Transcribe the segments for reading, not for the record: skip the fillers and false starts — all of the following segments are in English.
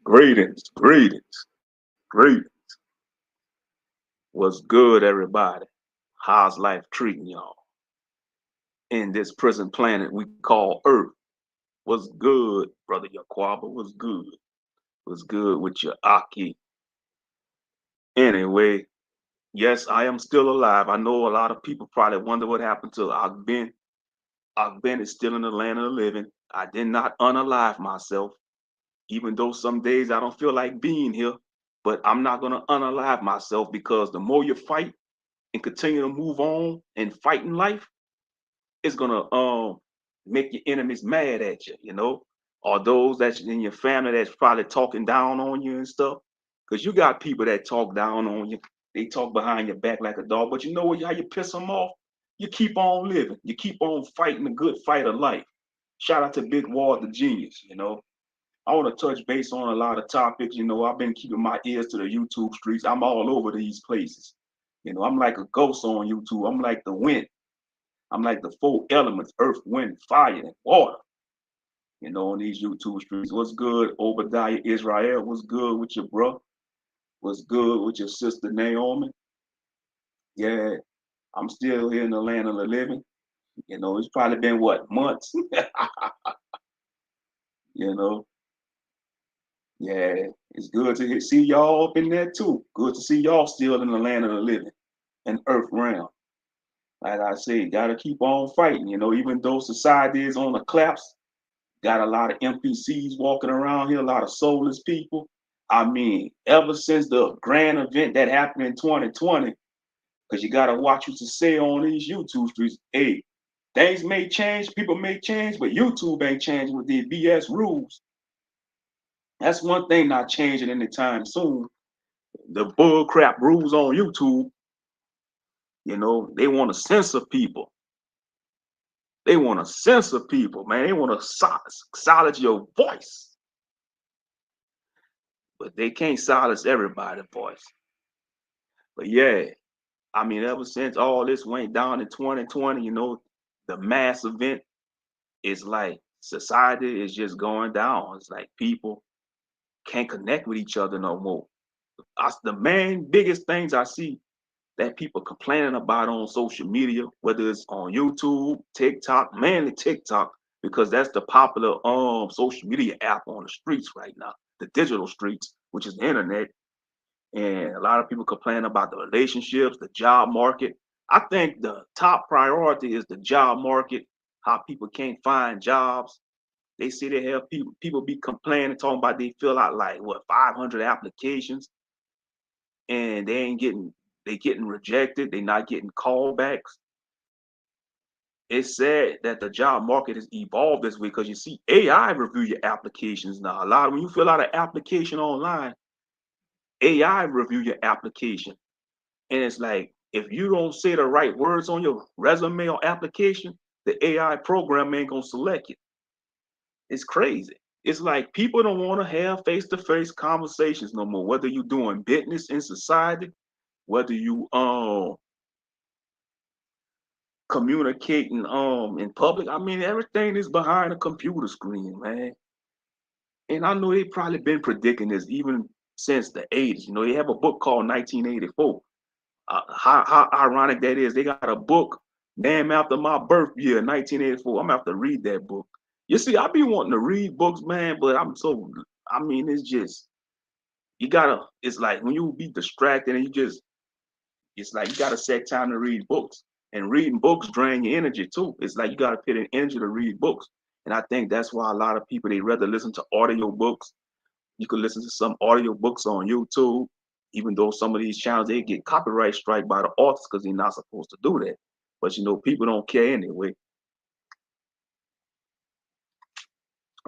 Greetings, greetings, greetings. What's good, everybody? How's life treating y'all in this prison planet we call Earth? What's good, brother Yaquaba? What's good? What's good with your Aki? Anyway, yes, I am still alive. I know a lot of people probably wonder what happened to Akben. Akben is still in the land of the living. I did not unalive myself, even though some days I don't feel like being here. But I'm not gonna unalive myself because the more you fight and continue to move on and fight in life, it's gonna make your enemies mad at you, or those that's in your family that's probably talking down on you and stuff. Because you got people that talk down on you, they talk behind your back like a dog, but you know what? How you piss them off? You keep on living, you keep on fighting the good fight of life. Shout out to Big Ward the Genius. I want to touch base on a lot of topics. I've been keeping my ears to the YouTube streets. I'm all over these places. I'm like a ghost on YouTube. I'm like the wind. I'm like the four elements: earth, wind, fire, and water. On these YouTube streets. What's good, Obadiah Israel? What's good with your bro? What's good with your sister Naomi? Yeah, I'm still here in the land of the living. It's probably been what, months? you know, yeah, it's good to see y'all up in there too. Good to see y'all still in the land of the living and earth realm. Like I say, gotta keep on fighting. Even though society is on the collapse, got a lot of NPCs walking around here, a lot of soulless people. I mean, ever since the grand event that happened in 2020, because you got to watch what you say on these YouTube streets. Hey, things may change, people may change, but YouTube ain't changing with the BS rules. That's one thing not changing anytime soon. The bull crap rules on YouTube, they want to censor people. They want to censor people, man. They want to silence your voice. But they can't silence everybody's voice. But yeah, I mean, ever since all this went down in 2020, the mass event is like society is just going down. It's like people can't connect with each other no more. The main biggest things I see that people complaining about on social media, whether it's on YouTube, TikTok, mainly TikTok, because that's the popular social media app on the streets right now, the digital streets, which is the internet. And a lot of people complain about the relationships, the job market. I think the top priority is the job market, how people can't find jobs. They see they have people be complaining, talking about they fill out like what 500 applications and they getting rejected, they not getting callbacks. It's sad that the job market has evolved this way because you see AI review your applications now. A lot when you fill out an application online, AI review your application. And it's like, if you don't say the right words on your resume or application, the AI program ain't gonna select it. It's crazy. It's like people don't want to have face-to-face conversations no more, whether you're doing business in society, whether you communicating in public. I mean, everything is behind a computer screen, man. And I know they've probably been predicting this even since the 80s. They have a book called 1984. How ironic that is. They got a book named after my birth year, 1984. I'm gonna have to read that book. You see, I be wanting to read books, man, but I mean, it's just, it's like when you be distracted and it's like you gotta set time to read books. And reading books drain your energy too. It's like you gotta put in energy to read books. And I think that's why a lot of people, they rather listen to audio books. You could listen to some audio books on YouTube, even though some of these channels they get copyright strike by the authors because they're not supposed to do that. But people don't care anyway.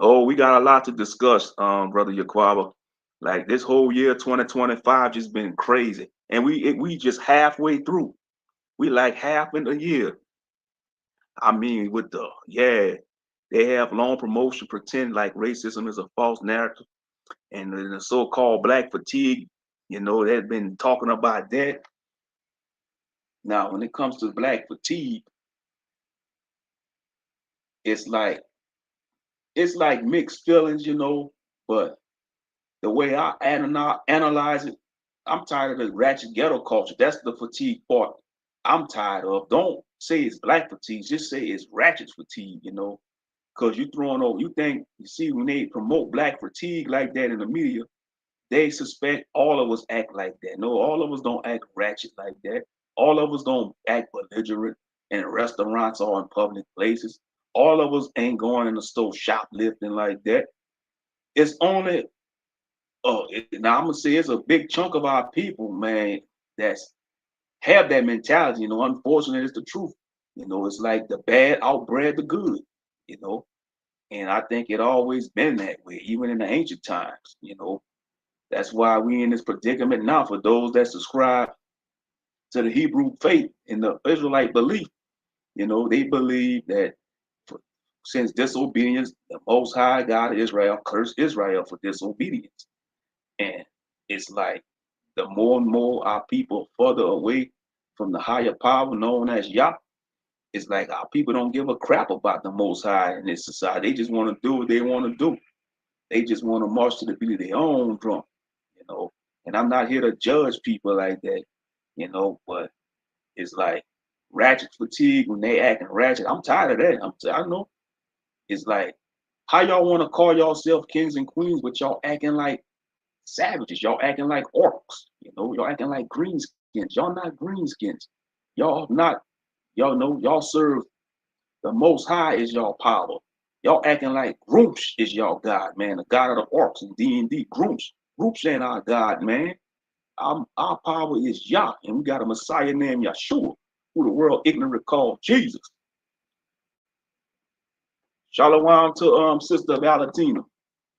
Oh, we got a lot to discuss, brother Yaquaba. Like this whole year, 2025, just been crazy, and we just halfway through. We like half in the year. I mean, with they have long promotion pretend like racism is a false narrative, and the so-called black fatigue. They've been talking about that. Now, when it comes to black fatigue, it's like it's like mixed feelings, but The way I analyze it, I'm tired of the ratchet ghetto culture. That's the fatigue part I'm tired of. Don't say it's black fatigue, just say it's ratchet fatigue, you know, because you throwing over, you think, you see, when they promote black fatigue like that in the media, they suspect all of us act like that. No, all of us don't act ratchet like that. All of us don't act belligerent in restaurants or in public places. All of us ain't going in the store shoplifting like that. It's only now I'm gonna say it's a big chunk of our people, man, that's have that mentality. You know, unfortunately, it's the truth. You know, it's like the bad outbred the good. You know, and I think it always been that way, even in the ancient times. You know, that's why we in this predicament now. For those that subscribe to the Hebrew faith and the Israelite belief, you know, they believe that for, since disobedience, the Most High God of Israel cursed Israel for disobedience. And it's like the more and more our people further away from the higher power known as Yah, it's like our people don't give a crap about the Most High in this society. They just want to do what they want to do. They just want to march to the beat of their own drum, you know. And I'm not here to judge people like that, you know, but it's like ratchet fatigue when they acting ratchet. I'm tired of that. I know. It's like, how y'all want to call yourself kings and queens, but y'all acting like savages. Y'all acting like orcs. You know, y'all acting like greenskins. Y'all not greenskins. Y'all not, y'all know, y'all serve the Most High is y'all power. Y'all acting like Grumsh is y'all God, man. The God of the orcs in D&D. Grumsh. Grumsh ain't our God, man. Our power is Yah, and we got a Messiah named Yeshua, who the world ignorant called Jesus. Shalom to Sister Valentina.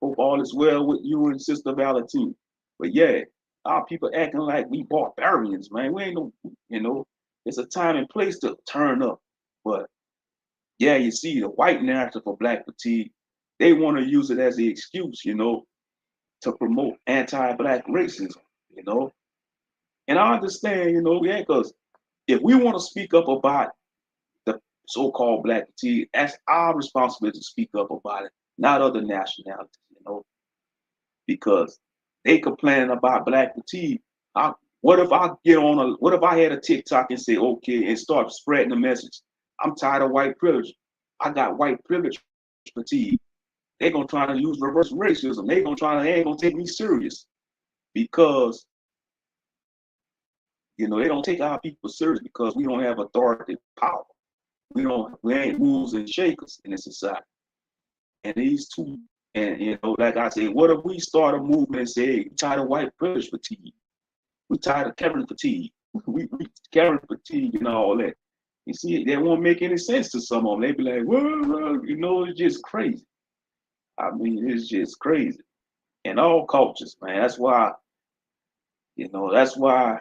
Hope all is well with you and Sister Valentina. But yeah, our people acting like we barbarians, man. We ain't no, you know, it's a time and place to turn up. But yeah, you see the white narrative for black fatigue, they want to use it as the excuse, you know, to promote anti-black racism, you know. And I understand, you know, yeah, because if we want to speak up about the so-called black fatigue, that's our responsibility to speak up about it, not other nationalities, you know, because they complaining about black fatigue. What if I get on what if I had a TikTok and say, okay, and start spreading the message? I'm tired of white privilege. I got white privilege fatigue. They're gonna try to use reverse racism. They ain't gonna take me serious because you know they don't take our people serious because we don't have authority power. We ain't movers and shakers in this society. And these two, and you know, like I said, what if we start a movement and say, hey, we tired of white privilege fatigue? We tired of Karen fatigue. we Karen fatigue and all that. You see, that won't make any sense to some of them. They be like, well, you know, it's just crazy. I mean, it's just crazy. In all cultures, man. That's why, you know, that's why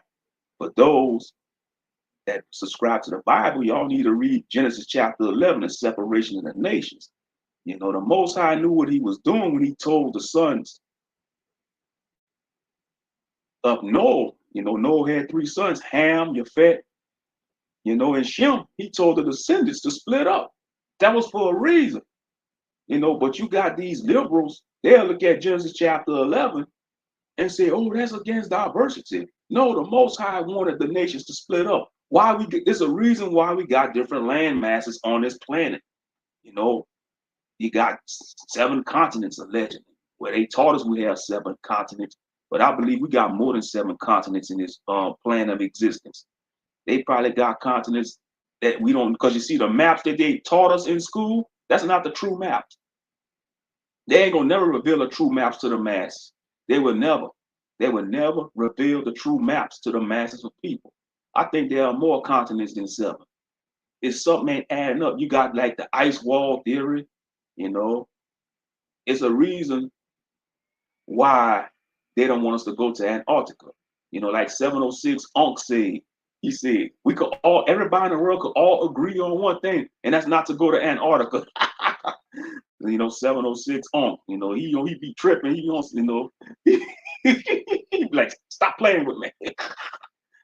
for those that subscribe to the Bible, y'all need to read Genesis chapter 11, the separation of the nations. You know, the Most High knew what he was doing when he told the sons of Noah. You know, Noah had three sons, Ham, Japheth, you know, and Shem. He told the descendants to split up. That was for a reason, you know, but you got these liberals, they'll look at Genesis chapter 11 and say, oh, that's against diversity. No, the Most High wanted the nations to split up. There's a reason why we got different land masses on this planet. You know, you got 7 continents allegedly, where they taught us we have 7 continents, but I believe we got more than 7 continents in this plan of existence. They probably got continents that we don't, because you see the maps that they taught us in school, that's not the true maps. They ain't gonna never reveal the true maps to the masses. They would never reveal the true maps to the masses of people. I think there are more continents than 7. If something ain't adding up, you got like the ice wall theory, you know. It's a reason why they don't want us to go to Antarctica. You know, like 706 Unc said, he said, we could all, everybody in the world could all agree on one thing, and that's not to go to Antarctica. You know, 706 Unc, you know, he be tripping, he wants, you know, he be like, stop playing with me.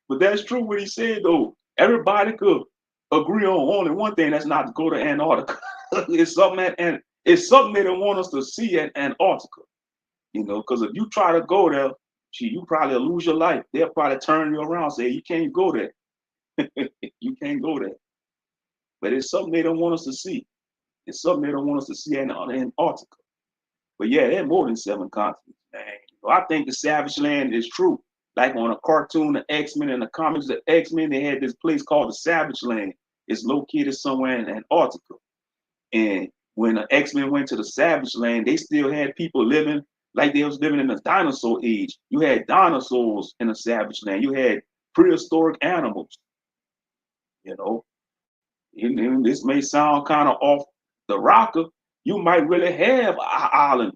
But that's true what he said, though. Everybody could agree on only one thing, that's not to go to Antarctica. It's something they don't want us to see at Antarctica. Because if you try to go there, gee, you probably lose your life. They'll probably turn you around and say, you can't go there. You can't go there. But it's something they don't want us to see. It's something they don't want us to see in Antarctica. But yeah, there are more than 7 continents, man. I think the Savage Land is true. Like on a cartoon, the X-Men and the comics, the X-Men, they had this place called the Savage Land. It's located somewhere in Antarctica. And when the X-Men went to the Savage Land, they still had people living like they was living in the dinosaur age. You had dinosaurs in the Savage Land. You had prehistoric animals, you know. And this may sound kind of off the rocker. You might really have an island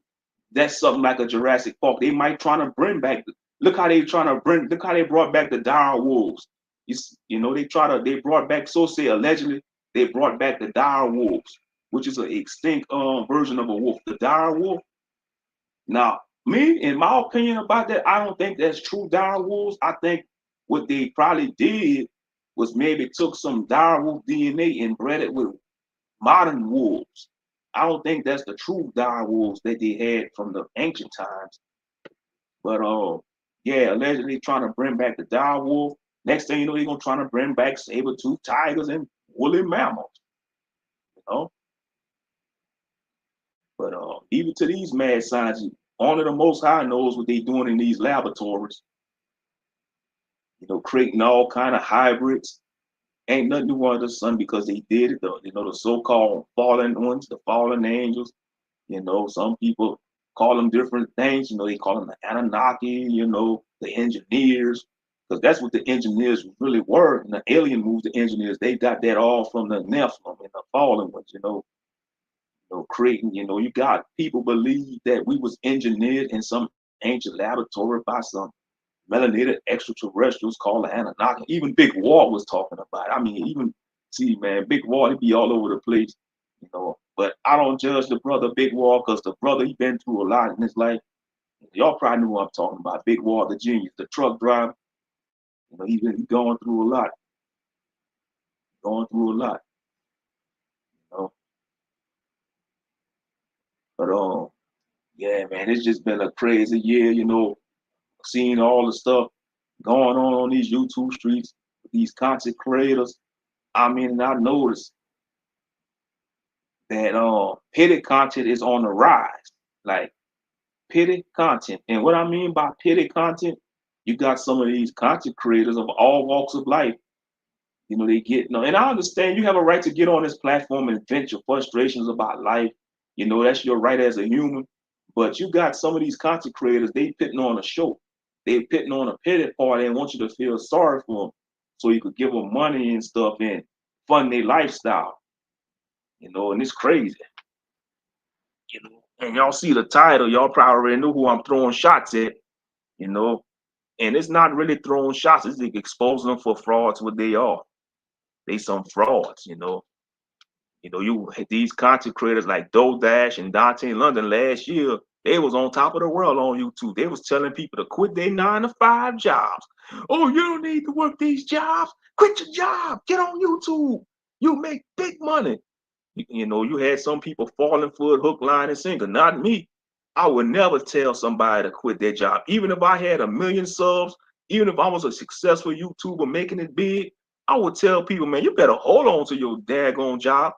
that's something like a Jurassic Park. They might try to bring back. Look how they trying to bring. Look how they brought back the dire wolves. They brought back. So say allegedly they brought back the dire wolves, which is an extinct version of a wolf. The dire wolf. Now, me, in my opinion about that, I don't think that's true dire wolves. I think what they probably did was maybe took some dire wolf DNA and bred it with modern wolves. I don't think that's the true dire wolves that they had from the ancient times. But yeah, allegedly trying to bring back the dire wolf. Next thing you know, they're gonna try to bring back saber-toothed tigers and woolly mammals. You know, but even to these mad scientists, only the Most High knows what they're doing in these laboratories. Creating all kind of hybrids. Ain't nothing new under the sun because they did it. The so-called fallen ones, the fallen angels. Some people call them different things. They call them the Anunnaki, the engineers, because that's what the engineers really were. And the alien moves, the engineers, they got that all from the Nephilim and the fallen ones, creating, you got people believe that we was engineered in some ancient laboratory by some melanated extraterrestrials called the Anunnaki. Even Big War was talking about it. I mean, even see, man, Big War, he be all over the place, But I don't judge the brother Big War because the brother he been through a lot in his life. Y'all probably knew what I'm talking about. Big War, the genius, the truck driver. He been going through a lot, going through a lot. You know. But yeah, man, it's just been a crazy year. Seeing all the stuff going on these YouTube streets, these content creators. I mean, I noticed that petty content is on the rise. Like petty content. And what I mean by petty content, you got some of these content creators of all walks of life. They get and I understand you have a right to get on this platform and vent your frustrations about life. That's your right as a human. But you got some of these content creators, they putting on a show. They putting on a pity party and want you to feel sorry for them so you could give them money and stuff and fund their lifestyle. And it's crazy. And y'all see the title, y'all probably already know who I'm throwing shots at, you know. And it's not really throwing shots, it's like exposing them for frauds what they are. They some frauds, you these content creators like Dodash and Dontay in London last year, they was on top of the world on YouTube. They was telling people to quit their 9-to-5 jobs. Oh, you don't need to work these jobs. Quit your job. Get on YouTube. You make big money. You had some people falling for it, hook, line, and sinker. Not me. I would never tell somebody to quit their job. Even if I had 1 million subs, even if I was a successful YouTuber making it big, I would tell people, man, you better hold on to your daggone job.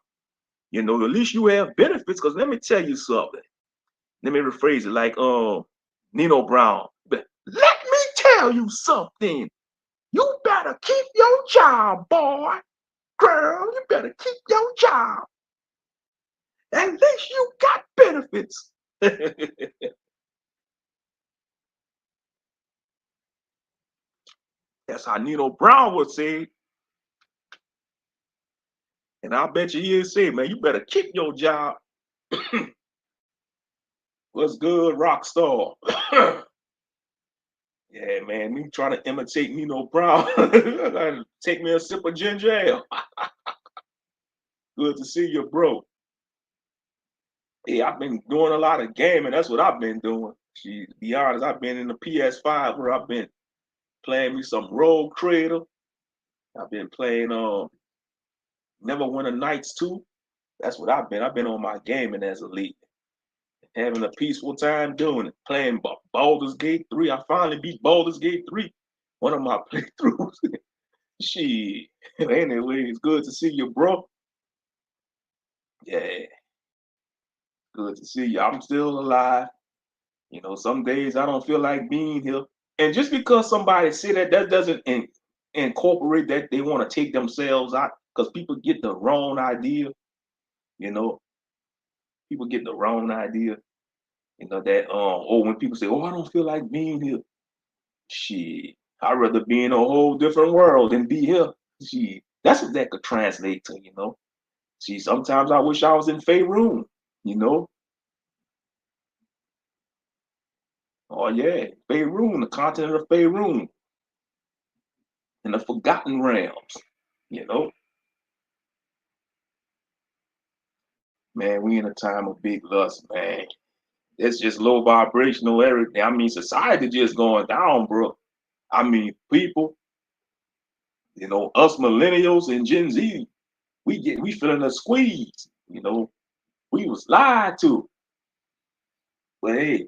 At least you have benefits. Because let me tell you something. Let me rephrase it like Nino Brown. But let me tell you something. You better keep your job, boy. Girl, you better keep your job. At least you got benefits. That's how Nino Brown would say. And I bet you he'll say, man, you better keep your job. What's good, rock star? Yeah, man, me trying to imitate Nino Brown. Take me a sip of ginger ale. Good to see you, bro. Hey, I've been doing a lot of gaming. That's what I've been doing. To be honest, I've been in the PS5 where I've been playing me some Road Creator. I've been playing Neverwinter Nights 2. That's what I've been. I've been on my gaming as a lead. having a peaceful time doing it, playing Baldur's Gate 3. I finally beat Baldur's Gate 3, one of my playthroughs. Shit. Anyway, it's good to see you, bro. Yeah, good to see you. I'm still alive. You know, some days I don't feel like being here. And just because somebody say that, that doesn't incorporate that they want to take themselves out, because people get the wrong idea. You know, people get the wrong idea. You know that oh, when people say, "Oh, I don't feel like being here," shit, I'd rather be in a whole different world than be here. Shit, that's what that could translate to. You know, see, sometimes I wish I was in Faerun. You know, oh yeah, Faerun, the continent of Faerun, in the Forgotten Realms. You know, man, we in a time of big lust, man. It's just low vibrational everything. I mean, society just going down, bro. I mean, people, you know, us millennials and Gen Z, we feeling a squeeze. You know, we was lied to. But hey,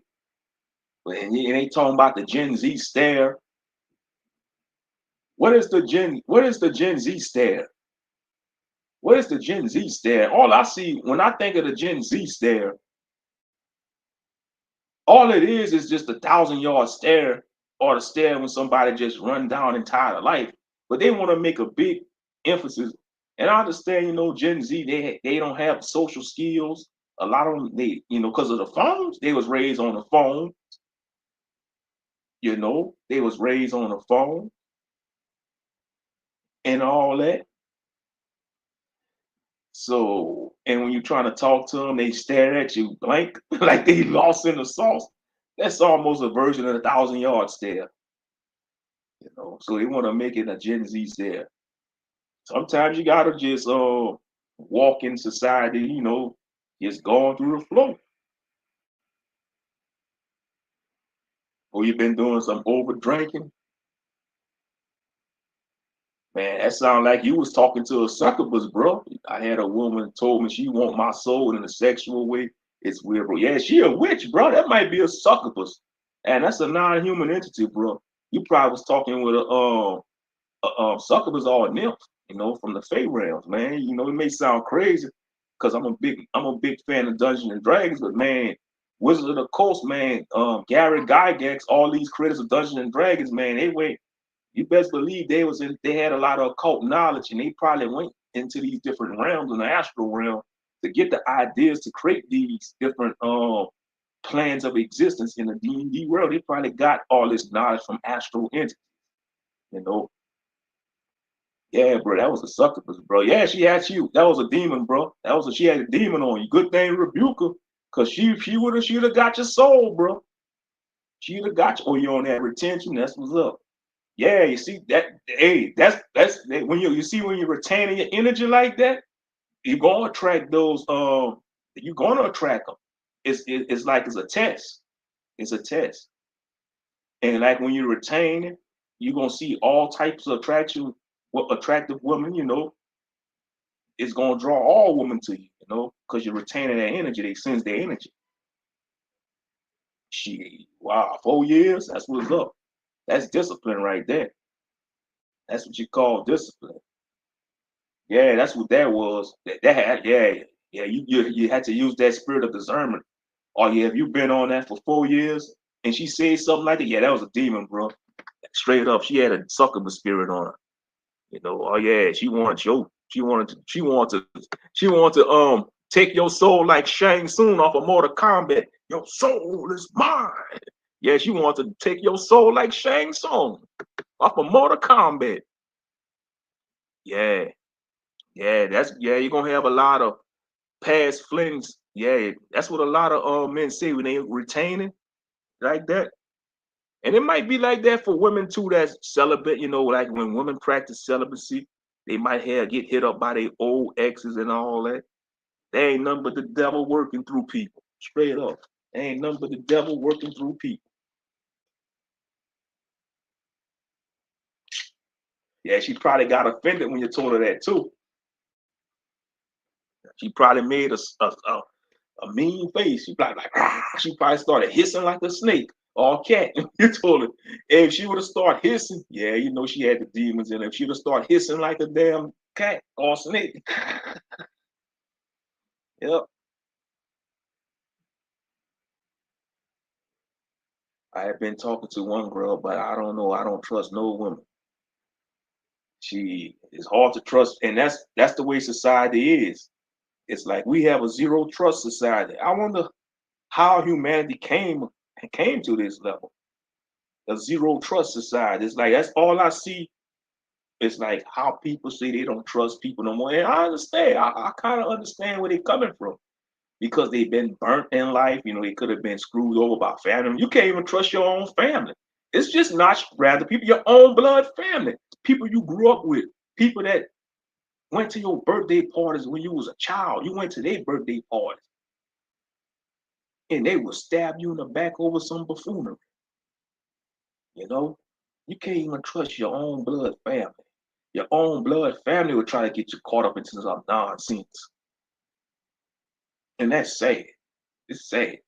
but and it ain't talking about the Gen Z stare. What is the Gen Z stare? What is the Gen Z stare? All I see when I think of the Gen Z stare, all it is just a 1,000 yard stare, or the stare when somebody just run down and tired of life. But they want to make a big emphasis. And I understand, you know, Gen Z, they don't have social skills. A lot of them, they, you know, because of the phones, they was raised on the phone. You know, they was raised on the phone and all that. So, and when you're trying to talk to them, they stare at you blank, like they lost in the sauce. That's almost a version of the 1,000 yard stare. You know, so they want to make it a Gen Z stare. Sometimes you gotta just walk in society, you know, just going through the flow. Or you've been doing some over drinking. Man, that sound like you was talking to a succubus, bro. I had a woman told me she want my soul in a sexual way. It's weird, bro. Yeah, she a witch, bro. That might be a succubus. And that's a non-human entity, bro. You probably was talking with a succubus or a nymph, you know, from the Fey realms, man. You know, it may sound crazy because I'm a big fan of Dungeons and Dragons, but man, Wizards of the Coast, man, Gary Gygax, all these creators of Dungeons and Dragons, man, you best believe they had a lot of occult knowledge, and they probably went into these different realms in the astral realm to get the ideas to create these different plans of existence in the D&D world. They probably got all this knowledge from astral entities, you know. Yeah, bro, that was a succubus, bro. Yeah, she had you. That was a demon, bro. She had a demon on you. Good thing rebuke her, cause she'd have got your soul, bro. She'd have got you. Oh, you on that retention? That's what's up. Yeah, you see that? Hey, when you see when you're retaining your energy like that, you're gonna attract those. You're gonna attract them. It's like it's a test. It's a test. And like when you retain it, you're gonna see all types of attractive women. You know, it's gonna draw all women to you. You know, because you're retaining that energy. They sense their energy. She, wow, 4 years. That's what's up. That's discipline right there. That's what you call discipline. Yeah, that's what that was. That had, yeah, yeah. You had to use that spirit of discernment. Oh yeah, if you've been on that for 4 years and she said something like that, yeah, that was a demon, bro. Straight up, she had a succubus spirit on her. You know, oh yeah, she wanted to take your soul like Shang Tsung off of Mortal Kombat. Your soul is mine. Yeah, she wanted to take your soul like Shang Tsung off of Mortal Kombat. Yeah, yeah, you're gonna have a lot of past flings. Yeah, that's what a lot of men say when they retaining like that. And it might be like that for women too that's celibate, you know, like when women practice celibacy, they might get hit up by their old exes and all that. They ain't nothing but the devil working through people. Straight up. They ain't nothing but the devil working through people. Yeah, she probably got offended when you told her that too. She probably made a mean face. She probably like, ah, she probably started hissing like a snake or a cat. You told her. If she would have started hissing, yeah, you know she had the demons in her. If she would have started hissing like a damn cat or snake, yep. I have been talking to one girl, but I don't know. I don't trust no woman. She is hard to trust, and that's the way society is. It's like we have a zero trust society. I wonder how humanity came to this level. A zero trust society. It's like that's all I see. It's like how people say they don't trust people no more. And I understand. I kind of understand where they're coming from because they've been burnt in life. You know, they could have been screwed over by family. You can't even trust your own family. It's just not rather people, your own blood family, people you grew up with, people that went to your birthday parties when you was a child. You went to their birthday parties and they would stab you in the back over some buffoonery. You know, you can't even trust your own blood family. Your own blood family will try to get you caught up into some nonsense. And that's sad. It's sad.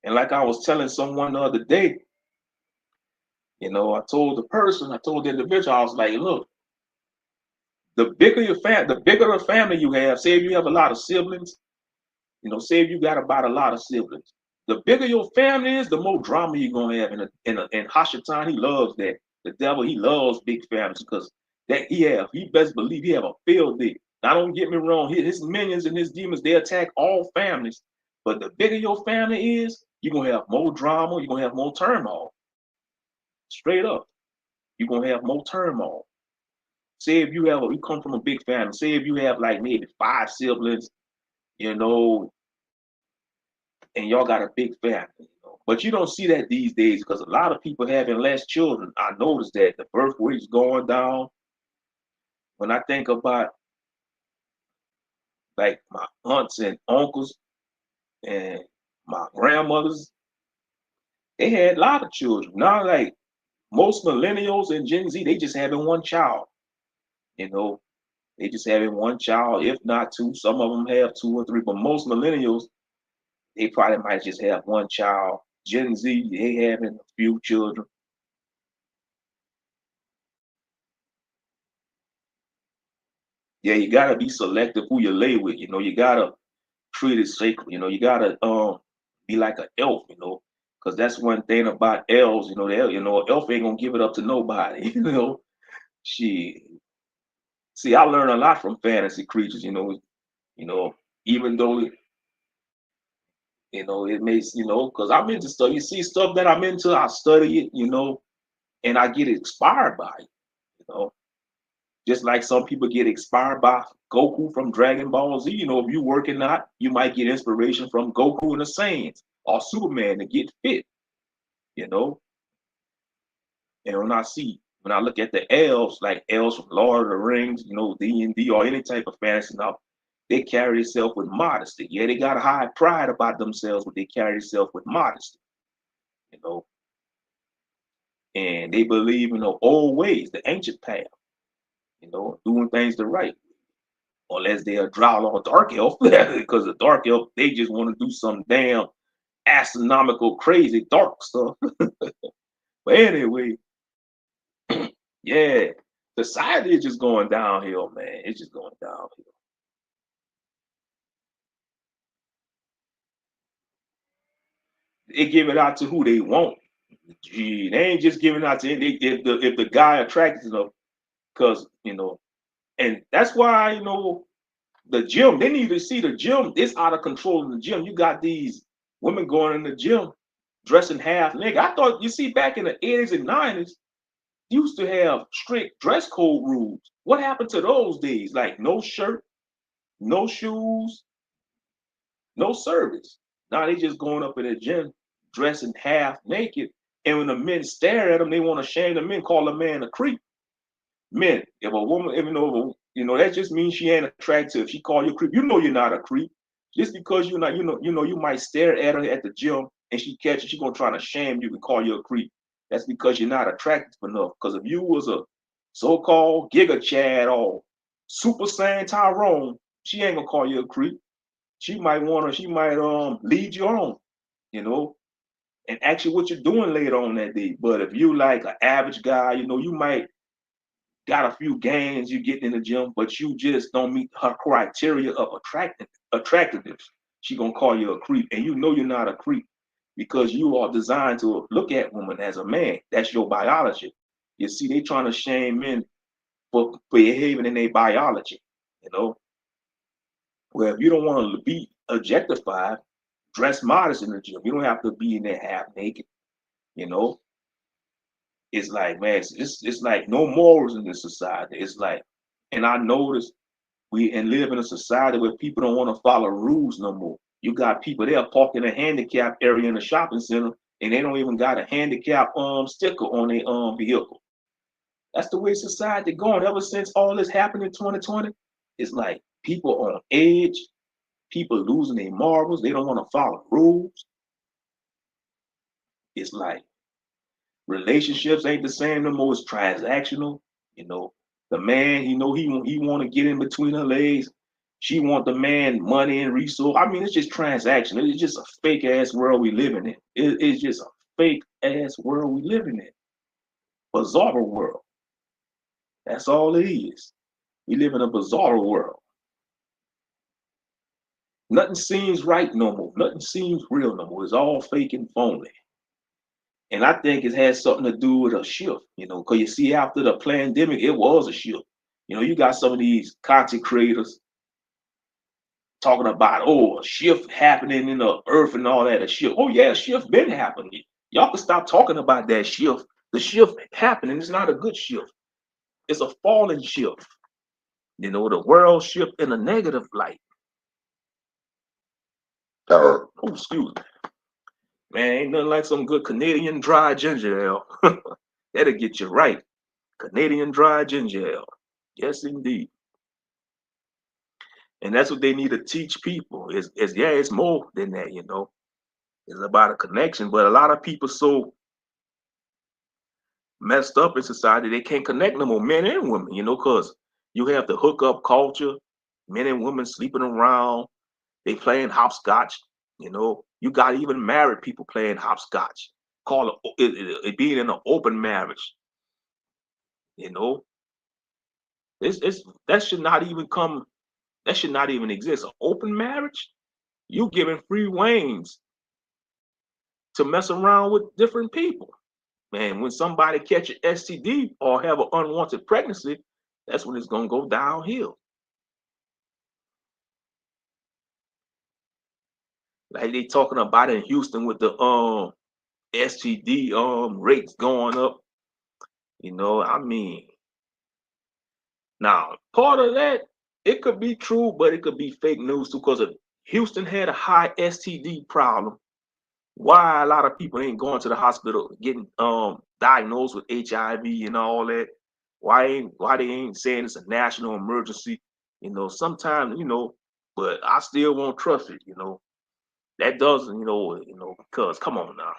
And like I was telling someone the other day, you know, I told the individual, I was like, look, the bigger the family you have, say if you have a lot of siblings, you know, say if you got about a lot of siblings, the bigger your family is, the more drama you're gonna have. In Hashatan, he loves that. The devil, he loves big families because that he best believe he have a field day. Now don't get me wrong, his minions and his demons, they attack all families. But the bigger your family is, you're gonna have more drama, you're gonna have more turmoil. Straight up. You're gonna have more turmoil. Say if you come from a big family, say if you have like maybe 5 siblings, you know, and y'all got a big family, you know. But you don't see that these days because a lot of people having less children. I noticed that the birth rate is going down. When I think about like my aunts and uncles and my grandmothers, they had a lot of children. Now, like most millennials and Gen Z, they just having one child. You know, they just having one child, if not two. Some of them have two or three, but most millennials, they probably might just have one child. Gen Z, they having a few children. Yeah, you gotta be selective who you lay with. You know, you gotta treat it sacred. You know, you gotta be like an elf. You know, because that's one thing about elves. You know, an elf ain't gonna give it up to nobody. You know, she see, I learned a lot from fantasy creatures. You know, even though it makes because I'm into stuff. You see stuff that I'm into, I study it. And I get inspired by it. You know, just like some people get inspired by Goku from Dragon Ball Z. You know, if you're working out, you might get inspiration from Goku and the Saiyans or Superman to get fit. You know, and when I look at the elves, like elves from Lord of the Rings, D&D or any type of fantasy novel, they carry themselves with modesty. Yeah, they got a high pride about themselves, but they carry themselves with modesty. You know, and they believe in the old ways, the ancient path. Doing things the right, unless they're a drow or a dark elf, because the dark elf they just want to do some damn astronomical, crazy dark stuff. But anyway, yeah, society is just going downhill, man. It's just going downhill. They give it out to who they want. Gee, they ain't just giving out to if the guy attracts enough, because and that's why the gym. They need to see the gym. It's out of control in the gym. You got these women going in the gym dressing half naked. I thought you see back in the 80s and 90s, used to have strict dress code rules. What happened to those days? Like no shirt, no shoes, no service. Now they just going up in the gym dressing half naked. And when the men stare at them, they want to shame the men, call a man a creep. Men, if a woman, that just means she ain't attractive. If she call you a creep, you're not a creep. Just because you're not, you might stare at her at the gym and she catches, she gonna try to shame you and call you a creep. That's because you're not attractive enough. Because if you was a so-called Giga Chad or Super Saiyan Tyrone, she ain't gonna call you a creep. she might lead you on, you know, and ask you what you're doing later on that day. But if you like an average guy, you know, you might got a few gains you get in the gym, but you just don't meet her criteria of attractiveness. She gonna call you a creep, and you know you're not a creep because you are designed to look at women as a man. That's your biology. You see, they trying to shame men for behaving in their biology. You know, well, if you don't want to be objectified, dress modest in the gym. You don't have to be in there half naked. You know, it's like, man, it's like no morals in this society. It's like, and I noticed we and live in a society where people don't want to follow rules no more. You got people there parking in a handicap area in a shopping center, and they don't even got a handicap sticker on their vehicle. That's the way society going. Ever since all this happened in 2020, it's like people on edge, people losing their marbles. They don't want to follow rules. It's like relationships ain't the same no more. It's transactional. You know, the man, you know, he want to get in between her legs. She want the man money and resource. I mean, it's just transactional. It's just a fake ass world we living in. It's just a fake ass world we living in. Bizarre world. That's all it is. We live in a bizarre world. Nothing seems right no more. Nothing seems real no more. It's all fake and phony. And I think it has something to do with a shift, you know, because you see, after the pandemic, it was a shift. You know, you got some of these content creators talking about, oh, a shift happening in the earth and all that, a shift. Oh, yeah, a shift been happening. Y'all can stop talking about that shift. The shift happening is not a good shift. It's a falling shift. You know, the world shift in a negative light. Oh, excuse me. Man, ain't nothing like some good Canadian dry ginger ale. That'll get you right. Canadian dry ginger ale. Yes, indeed. And that's what they need to teach people. Is yeah, it's more than that, you know. It's about a connection. But a lot of people so messed up in society they can't connect no more, men and women, you know, because you have the hookup culture, men and women sleeping around, they playing hopscotch, you know. You got even married people playing hopscotch. Call it being in an open marriage, you know. It's that should not even come, that should not even exist. An open marriage, you giving free reins to mess around with different people. Man, when somebody catch an STD or have an unwanted pregnancy, that's when it's gonna go downhill. Like they talking about in Houston with the STD rates going up. You know, I mean, now part of that it could be true, but it could be fake news too. Because if Houston had a high STD problem, why a lot of people ain't going to the hospital getting diagnosed with HIV and all that? Why they ain't saying it's a national emergency? You know, sometimes, you know, but I still won't trust it, you know. That doesn't, because come on now.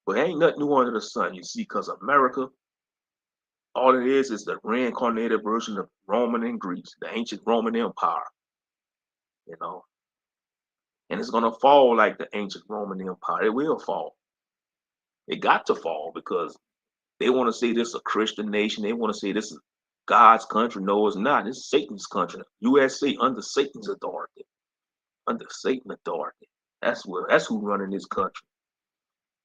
But ain't nothing new under the sun, you see, because America, all it is the reincarnated version of Roman and Greece, the ancient Roman Empire, you know. And it's gonna fall like the ancient Roman Empire. It will fall. It got to fall because they want to say this is a Christian nation. They want to say this is God's country. No, it's not. It's Satan's country. USA under Satan's authority. Under Satan's authority. That's who running this country.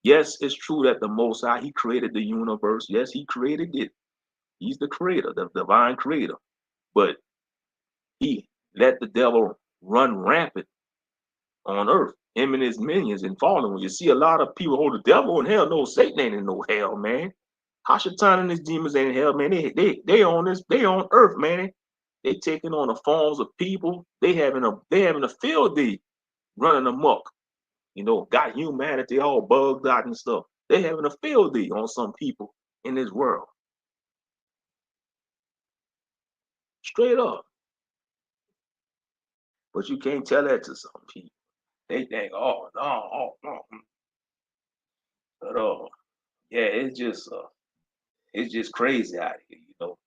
Yes, it's true that the Most High, He created the universe. Yes, He created it. He's the creator, the divine creator. But He let the devil run rampant on earth. Him and his minions and fallen. When you see a lot of people, oh, the devil in hell, no, Satan ain't in no hell, man. Hashatan and his demons ain't in hell, man. They on this, they on earth, man. They taking on the forms of people. They having a field day running amok. You know, got humanity all bugged out and stuff. They having a field day on some people in this world. Straight up. But you can't tell that to some people. They think, oh no, oh no. But yeah, it's just crazy out here, you know.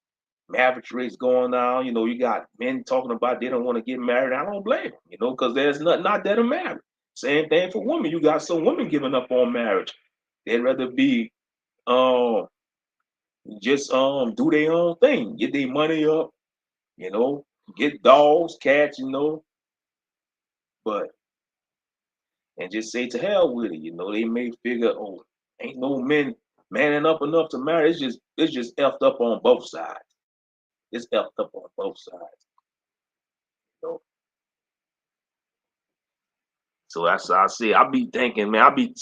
marriage rates going down. You got men talking about they don't want to get married. I don't blame them, because there's nothing out there to marry. Same thing for women. You got some women giving up on marriage. They'd rather be um just do their own thing, get their money up, you know, get dogs, cats, but and just say to hell with it. They may figure, oh, ain't no men manning up enough to marry. It's just effed up on both sides. It's effed up on both sides. You know? So that's what I say. I be thinking, man, I be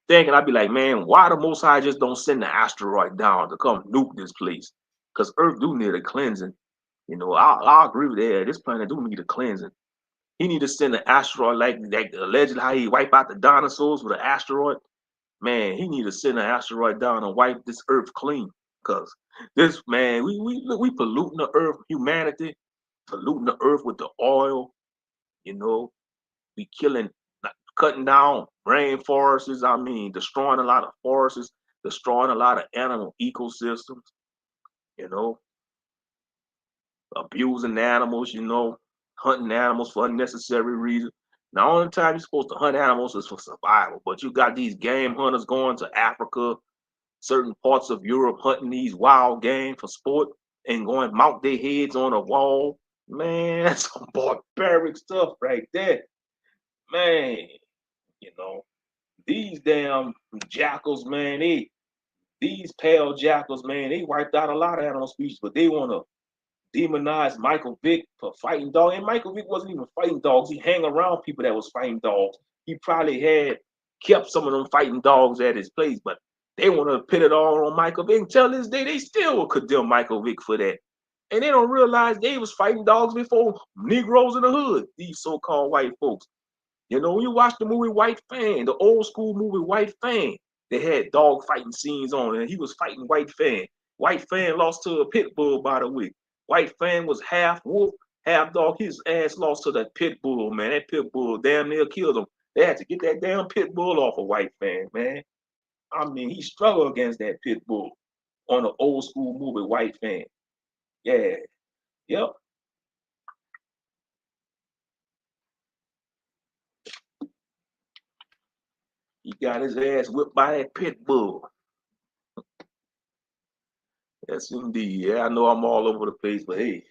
thinking, I be like, man, why the Most High just don't send the asteroid down to come nuke this place? Because Earth do need a cleansing. I agree with that. This planet do need a cleansing. He need to send an asteroid like allegedly how he wipe out the dinosaurs with an asteroid. Man, he need to send an asteroid down and wipe this Earth clean. Cause this man, we polluting the Earth, humanity, polluting the Earth with the oil. You know, we killing, cutting down rainforests. I mean, destroying a lot of forests, destroying a lot of animal ecosystems. You know, abusing animals. Hunting animals for unnecessary reasons. The only time you're supposed to hunt animals is for survival, but you got these game hunters going to Africa, certain parts of Europe, hunting these wild game for sport and going mount their heads on a wall. Man, that's some barbaric stuff right there. Man, you know, these damn jackals, man, these pale jackals, man, they wiped out a lot of animal species, but they want to demonize Michael Vick for fighting dogs. And Michael Vick wasn't even fighting dogs. He hang around people that was fighting dogs. He probably had kept some of them fighting dogs at his place, but they want to put it all on Michael Vick. Until this day, they still will condemn Michael Vick for that. And they don't realize they was fighting dogs before Negroes in the hood, these so-called white folks. When you watch the movie White Fang, the old school movie White Fang, they had dog fighting scenes on it, and he was fighting White Fang. White Fang lost to a pit bull, by the way. White Fang was half wolf, half dog. His ass lost to that pit bull, man. That pit bull damn near killed him. They had to get that damn pit bull off of White Fang, man. I mean, he struggled against that pit bull on the old school movie White Fang. Yeah, yep. He got his ass whipped by that pit bull. Yes, indeed. Yeah, I know I'm all over the place, but hey,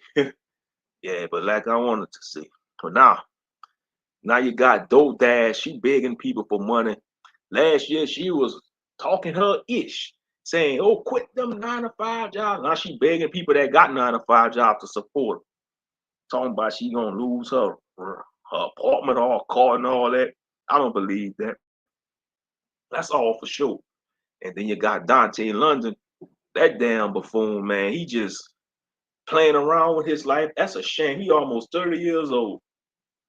yeah, but like I wanted to say. But now you got Dontay. She begging people for money. Last year she was talking her ish, saying, "Oh, quit them 9 to 5 jobs." Now she begging people that got 9 to 5 jobs to support her. Talking about she gonna lose her apartment or her car and all that. I don't believe that. That's all for sure. And then you got Dontay in London. That damn buffoon, man. He just playing around with his life. That's a shame. He almost 30 years old.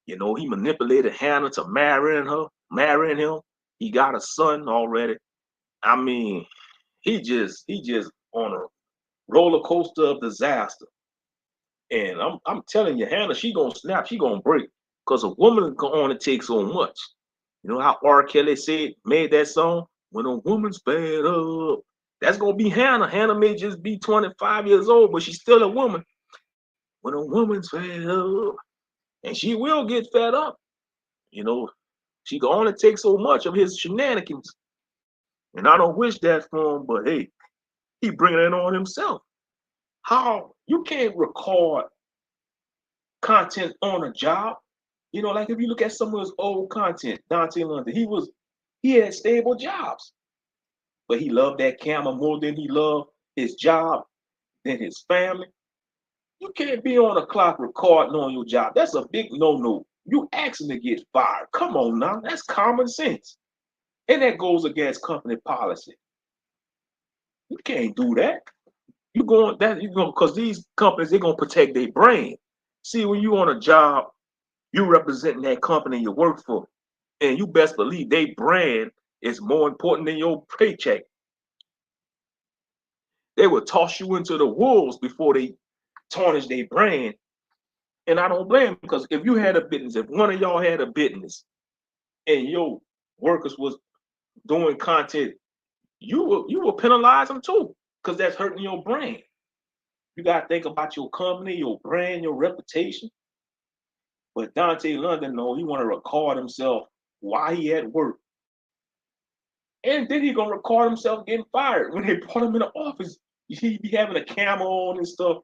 He manipulated Hannah to marrying him. He got a son already. I mean, he just on a roller coaster of disaster. And I'm telling you, Hannah, she gonna snap, she gonna break. Because a woman can only take so much. You know how R. Kelly made that song? When a woman's fed up. That's gonna be Hannah. Hannah may just be 25 years old, but she's still a woman. When a woman's fed up, and she will get fed up, you know, she can only take so much of his shenanigans. And I don't wish that for him, but hey, he bringing it on himself. How you can't record content on a job? Like if you look at some of his old content, Dontay London, he had stable jobs, but he loved that camera more than he loved his job, than his family. You can't be on a clock recording on your job. That's a big no-no. You asking to get fired. Come on now. That's common sense. And that goes against company policy. You can't do that. Because these companies, they're gonna protect their brand. See, when you on a job, you representing that company you work for. And you best believe their brand is more important than your paycheck. They will toss you into the wolves before they tarnish their brand. And I don't blame them, because if you had a business, if one of y'all had a business and your workers was doing content, you will penalize them too, because that's hurting your brand. You gotta think about your company, your brand, your reputation. But Dontay London, no, he wanna record himself while he at work. And then he gonna record himself getting fired when they brought him in the office. He be having a camera on and stuff.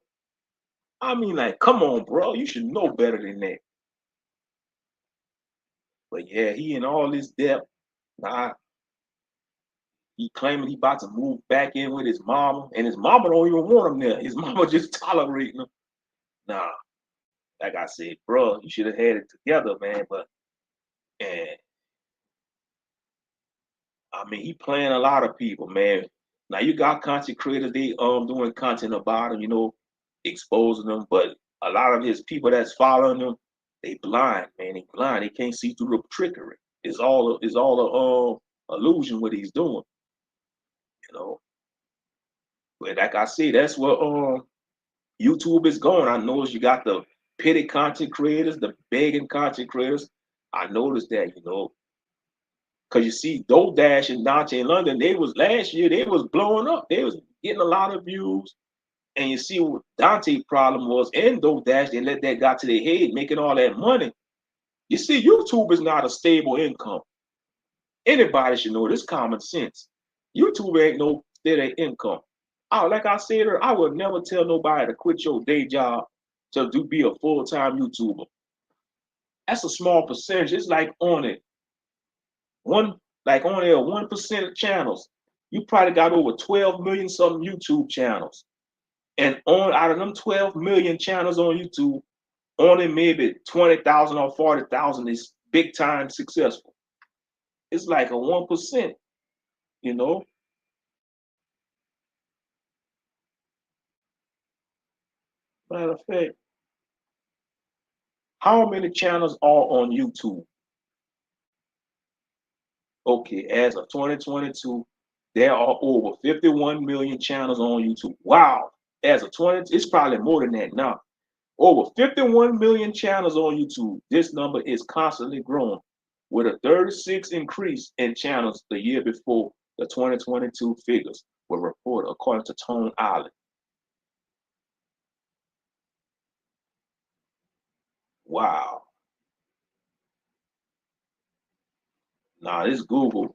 I mean, like, come on, bro. You should know better than that. But yeah, he in all this debt. Nah, he claiming he about to move back in with his mama, and his mama don't even want him there. His mama just tolerating him. Nah, like I said, bro, you should have had it together, man. But and I mean, he playing a lot of people, man. Now you got content creators, they doing content about him, exposing them, but a lot of his people that's following him, they blind, man. They blind. They can't see through the trickery. It's all a illusion what he's doing, you know. But like I say, that's what YouTube is going. I noticed you got the petty content creators, the begging content creators. I noticed that, because you see, Dodash and Dontay in London, they was last year, they was blowing up. They was getting a lot of views. And you see what Dontay's problem was in Dodash, they let that got to their head, making all that money. You see, YouTube is not a stable income. Anybody should know this common sense. YouTube ain't no steady income. Like I said earlier, I would never tell nobody to quit your day job to be a full-time YouTuber. That's a small percentage. It's like on it. Only a 1% of channels. You probably got over 12 million something YouTube channels. And out of them 12 million channels on YouTube, only maybe 20,000 or 40,000 is big time successful. It's like a 1%, you know. Matter of fact, how many channels are on YouTube? Okay, as of 2022, there are over 51 million channels on YouTube. Wow. As of 20, it's probably more than that now. Over 51 million channels on YouTube. This number is constantly growing, with a 36 increase in channels the year before. The 2022 figures were reported according to Tone Island. Wow. Now this Google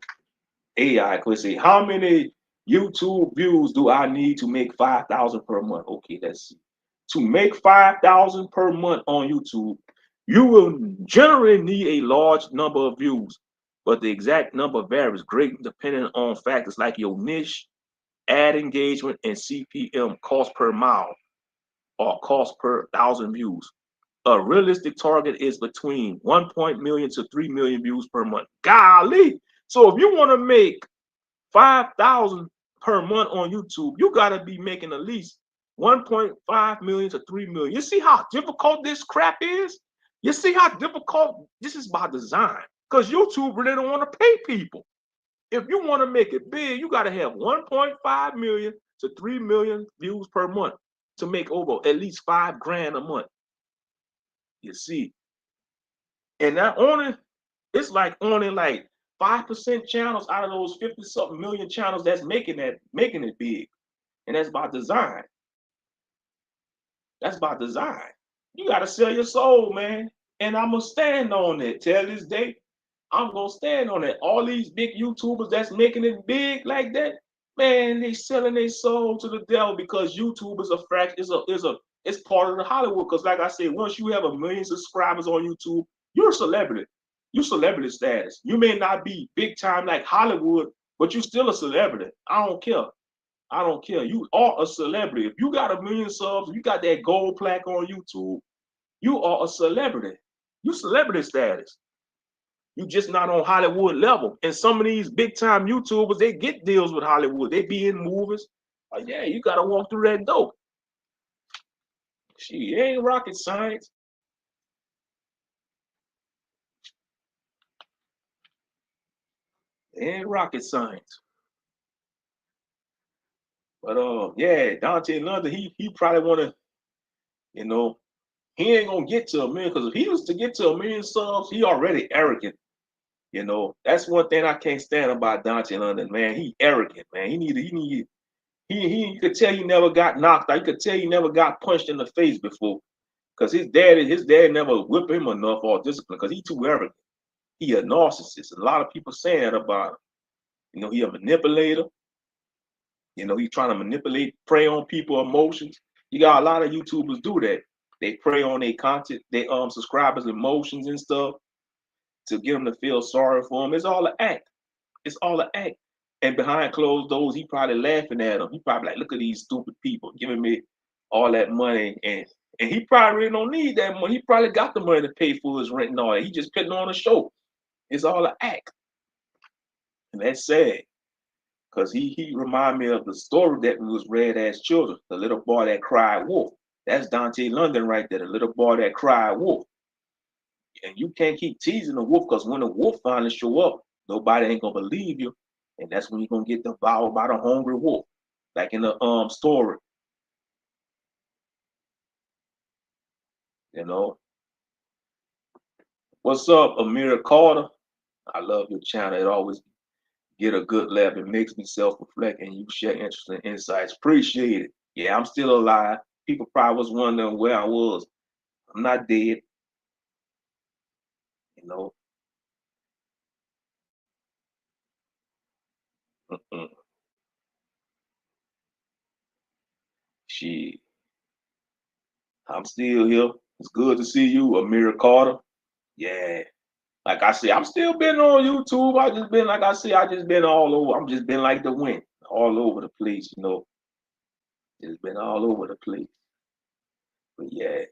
AI could say, how many YouTube views do I need to make 5,000 per month? Okay, let's see. To make 5,000 per month on YouTube, you will generally need a large number of views, but the exact number varies greatly depending on factors like your niche, ad engagement, and CPM, cost per mile, or cost per thousand views. A realistic target is between 1 million to 3 million views per month. Golly! So if you want to make 5,000 per month on YouTube, you got to be making at least 1.5 million to 3 million. You see how difficult this crap is? You see how difficult this is by design, because YouTube really don't want to pay people. If you want to make it big, you got to have 1.5 million to 3 million views per month to make over at least 5 grand a month. You see, and not only it's like only like 5% channels out of those 50 something million channels that's making it big. And that's by design. That's by design. You gotta sell your soul, man. And I'm gonna stand on it till this day. I'm gonna stand on it. All these big YouTubers that's making it big like that, man, they selling their soul to the devil, because YouTube is a fraction, it's part of the Hollywood. Because like I said, once you have a million subscribers on YouTube, you're a celebrity. You're celebrity status. You may not be big time like Hollywood, but you're still a celebrity. I don't care. I don't care. You are a celebrity. If you got a million subs, you got that gold plaque on YouTube, you are a celebrity. You celebrity status. You just not on Hollywood level. And some of these big time YouTubers, they get deals with Hollywood. They be in movies. Yeah, you gotta walk through that door. She ain't rocket science. It ain't rocket science. But yeah, Dontay London, he probably wanna, you know, he ain't gonna get to a million, because if he was to get to a million subs, he already arrogant. That's one thing I can't stand about Dontay London, man. He arrogant, man. He need You could tell he never got knocked out. You could tell he never got punched in the face before. Because his dad never whipped him enough or discipline because he too arrogant. He a narcissist. A lot of people saying that about him. You know, he a manipulator. You know, he trying to manipulate, prey on people's emotions. You got a lot of YouTubers do that. They prey on their content, their subscribers' emotions and stuff to get them to feel sorry for them. It's all an act. It's all an act. And behind closed doors, he probably laughing at them. He probably like, look at these stupid people giving me all that money, and he probably really don't need that money. He probably got the money to pay for his rent and all that. He just putting on a show. It's all an act, and that's sad. Cause he remind me of the story that we was read as children, the little boy that cried wolf. That's Dontay London right there, the little boy that cried wolf. And you can't keep teasing the wolf, because when the wolf finally show up, nobody ain't gonna believe you, and that's when you're gonna get devoured by the hungry wolf, like in the story. You know. What's up, Amira Carter? I love your channel. It always get a good laugh. It makes me self-reflect, and you share interesting insights. Appreciate it. Yeah, I'm still alive. People probably was wondering where I was. I'm not dead. You know. Mm-mm. Shit. I'm still here. It's good to see you, Amira Carter. Yeah. Like I said, I'm still been on YouTube. I just been, like I said, I just been all over. I'm just been like the wind, all over the place, you know. It's been all over the place. But yeah.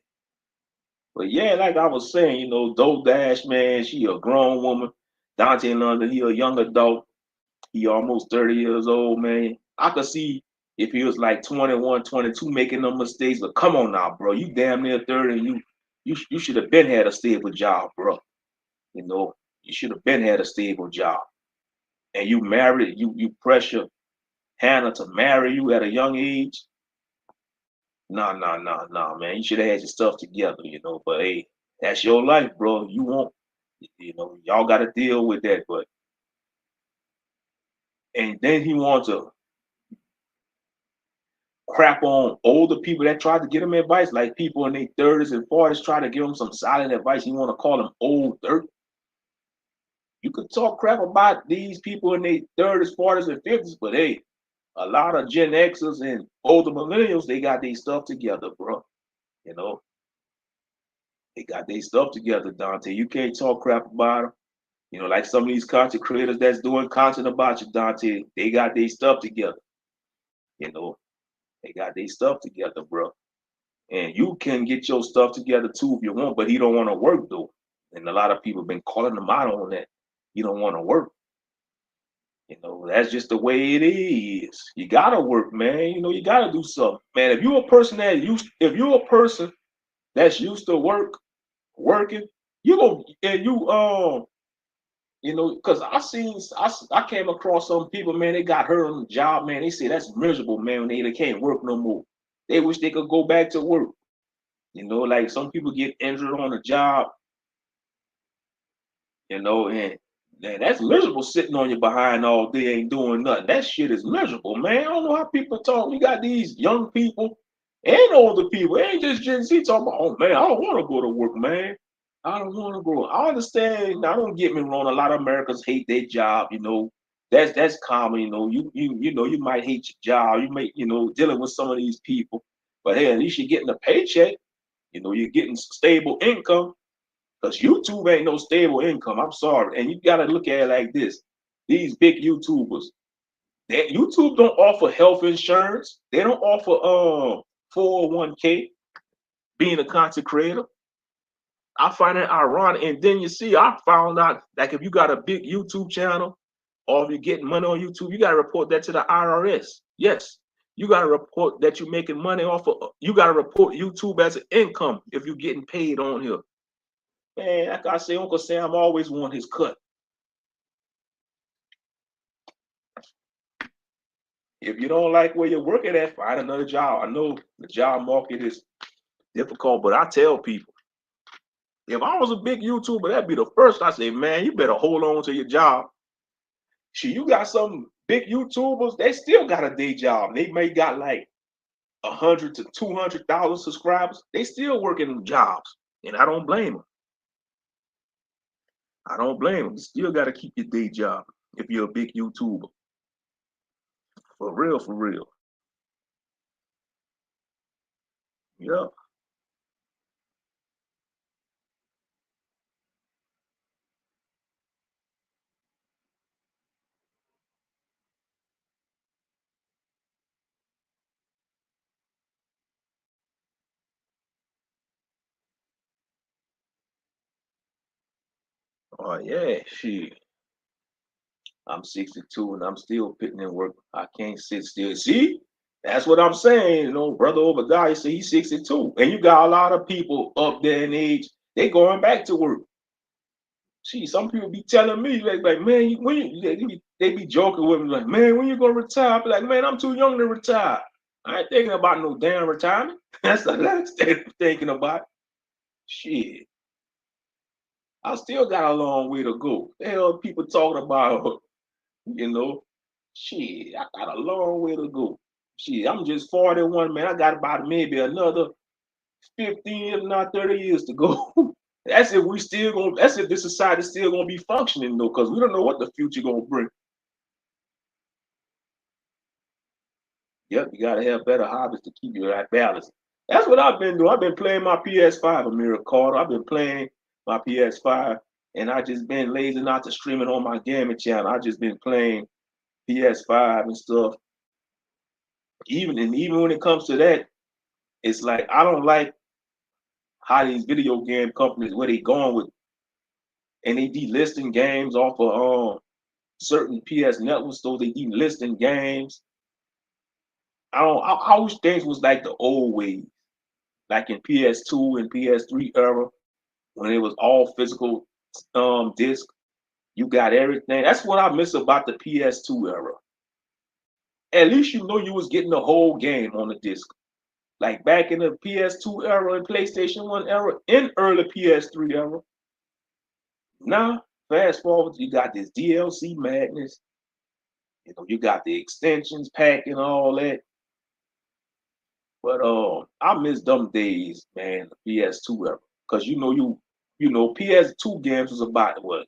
But yeah, like I was saying, you know, Dash, man, she a grown woman. Dontay London, he a young adult. He almost 30 years old, man. I could see if he was like 21, 22 making no mistakes, but come on now, bro. You damn near 30, and you should have been had a stable job, bro. You know, you should have been had a stable job. And you married, you pressure Hannah to marry you at a young age. Nah, man. You should have had your stuff together, you know. But hey, that's your life, bro. You won't, you know, y'all got to deal with that. But and then he wants to crap on older people that tried to give him advice, like people in their 30s and 40s try to give him some solid advice. You want to call them old dirt? You could talk crap about these people in their 30s, 40s, and 50s, but hey, a lot of Gen Xers and older millennials, they got their stuff together, bro. You know, they got their stuff together, Dontay. You can't talk crap about them. You know, like some of these content creators that's doing content about you, Dontay, they got their stuff together. You know, they got their stuff together, bro. And you can get your stuff together too if you want, but he don't want to work though. And a lot of people have been calling him out on that. He don't want to work. You know, that's just the way it is. You gotta work, man. You know, you gotta do something. Man, if you're a person that's used to working, you go and you know, because I came across some people, man, they got hurt on the job, man. They say that's miserable, man, when they can't work no more. They wish they could go back to work. You know, like some people get injured on the job, you know, and man, that's miserable sitting on your behind all day, ain't doing nothing. That shit is miserable, man. I don't know how people talk. You got these young people and older people. It ain't just Gen Z talking about, oh man, I don't want to go to work, man. I don't want to go. I understand. Now, don't get me wrong. A lot of Americans hate their job. You know, that's common. You know, you know, you might hate your job. You may, you know, dealing with some of these people, but hey, at least you're getting a paycheck. You know, you're getting stable income. Because YouTube ain't no stable income. I'm sorry. And you got to look at it like this. These big YouTubers, YouTube don't offer health insurance. They don't offer 401k, being a content creator. I find it ironic. And then you see, I found out like if you got a big YouTube channel or if you're getting money on YouTube, you got to report that to the IRS. Yes. You got to report that you're making money off of, you got to report YouTube as an income if you're getting paid on here. Man, like I say, Uncle Sam always want his cut. If you don't like where you're working at, find another job. I know the job market is difficult, but I tell people, if I was a big YouTuber, that'd be the first I say, man, you better hold on to your job. See, you got something Big YouTubers, they still got a day job. They may got like 100 to 200,000 subscribers. They still working jobs, and I don't blame them. I don't blame them. You still got to keep your day job if you're a big YouTuber. For real, for real. Yeah. Oh yeah, shit. I'm 62 and I'm still putting in work. I can't sit still. See, that's what I'm saying. You know, brother Obadiah said he's 62, and you got a lot of people up there in age. They going back to work. See, some people be telling me like man, when you they be joking with me like, man, when you gonna retire? I be like, man, I'm too young to retire. I ain't thinking about no damn retirement. That's the last thing I'm thinking about. Shit, I still got a long way to go. The hell, people talking about, you know, shit, I got a long way to go. Shit, I'm just 41, man. I got about maybe another 15, if not 30 years to go. That's if we still gonna. That's if this society still gonna be functioning though, because we don't know what the future gonna bring. Yep, you gotta have better hobbies to keep you at balance. That's what I've been doing. I've been playing my PS5, Amira Carter. I've been playing my PS5, and I just been lazy not to stream it on my gaming channel. I just been playing PS5 and stuff. Even when it comes to that, it's like I don't like how these video game companies where they going with, and they delisting games off of certain PS networks. So they delisting games. I wish things was like the old ways, like in PS2 and PS3 era when it was all physical disc. You got everything. That's what I miss about the PS2 era. At least you know you was getting the whole game on the disc. Like back in the PS2 era and PlayStation 1 era, in early PS3 era. Now, fast forward, you got this DLC madness. You know, you got the extensions pack and all that. But I miss them days, man, the PS2 era. Cause you know, PS2 games was about what?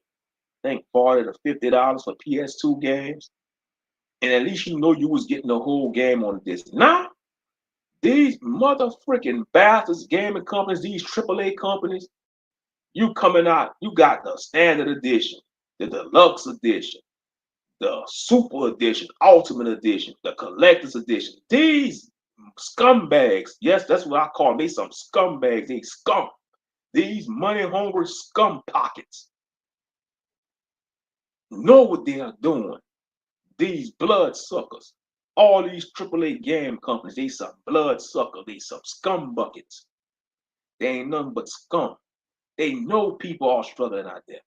I think $40 to $50 for PS2 games. And at least you know you was getting the whole game on this. Now, these mother freaking bastards gaming companies, these AAA companies, you coming out, you got the standard edition, the deluxe edition, the super edition, ultimate edition, the collector's edition. These scumbags, yes, that's what I call them. They some scumbags, they scum. These money hungry scum pockets know what they are doing. These blood suckers. All these AAA game companies, they some blood suckers, they some scum buckets. They ain't nothing but scum. They know people are struggling out there.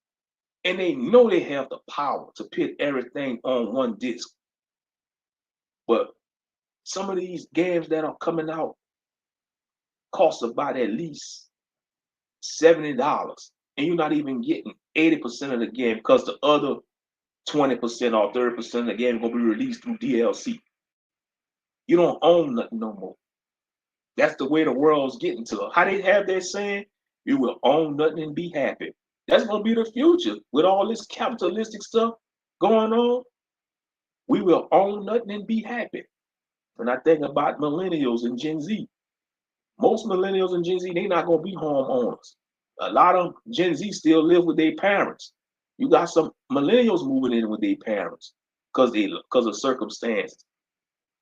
And they know they have the power to put everything on one disc. But some of these games that are coming out cost about at least $70. And you're not even getting 80% of the game because the other 20% or 30% of the game is gonna be released through DLC. You don't own nothing no more. That's the way the world's getting to. How they have that saying, you will own nothing and be happy. That's gonna be the future with all this capitalistic stuff going on. We will own nothing and be happy. When I think about millennials and Gen Z, most millennials and Gen Z, they not gonna be homeowners. A lot of Gen Z still live with their parents. You got some millennials moving in with their parents because of circumstances.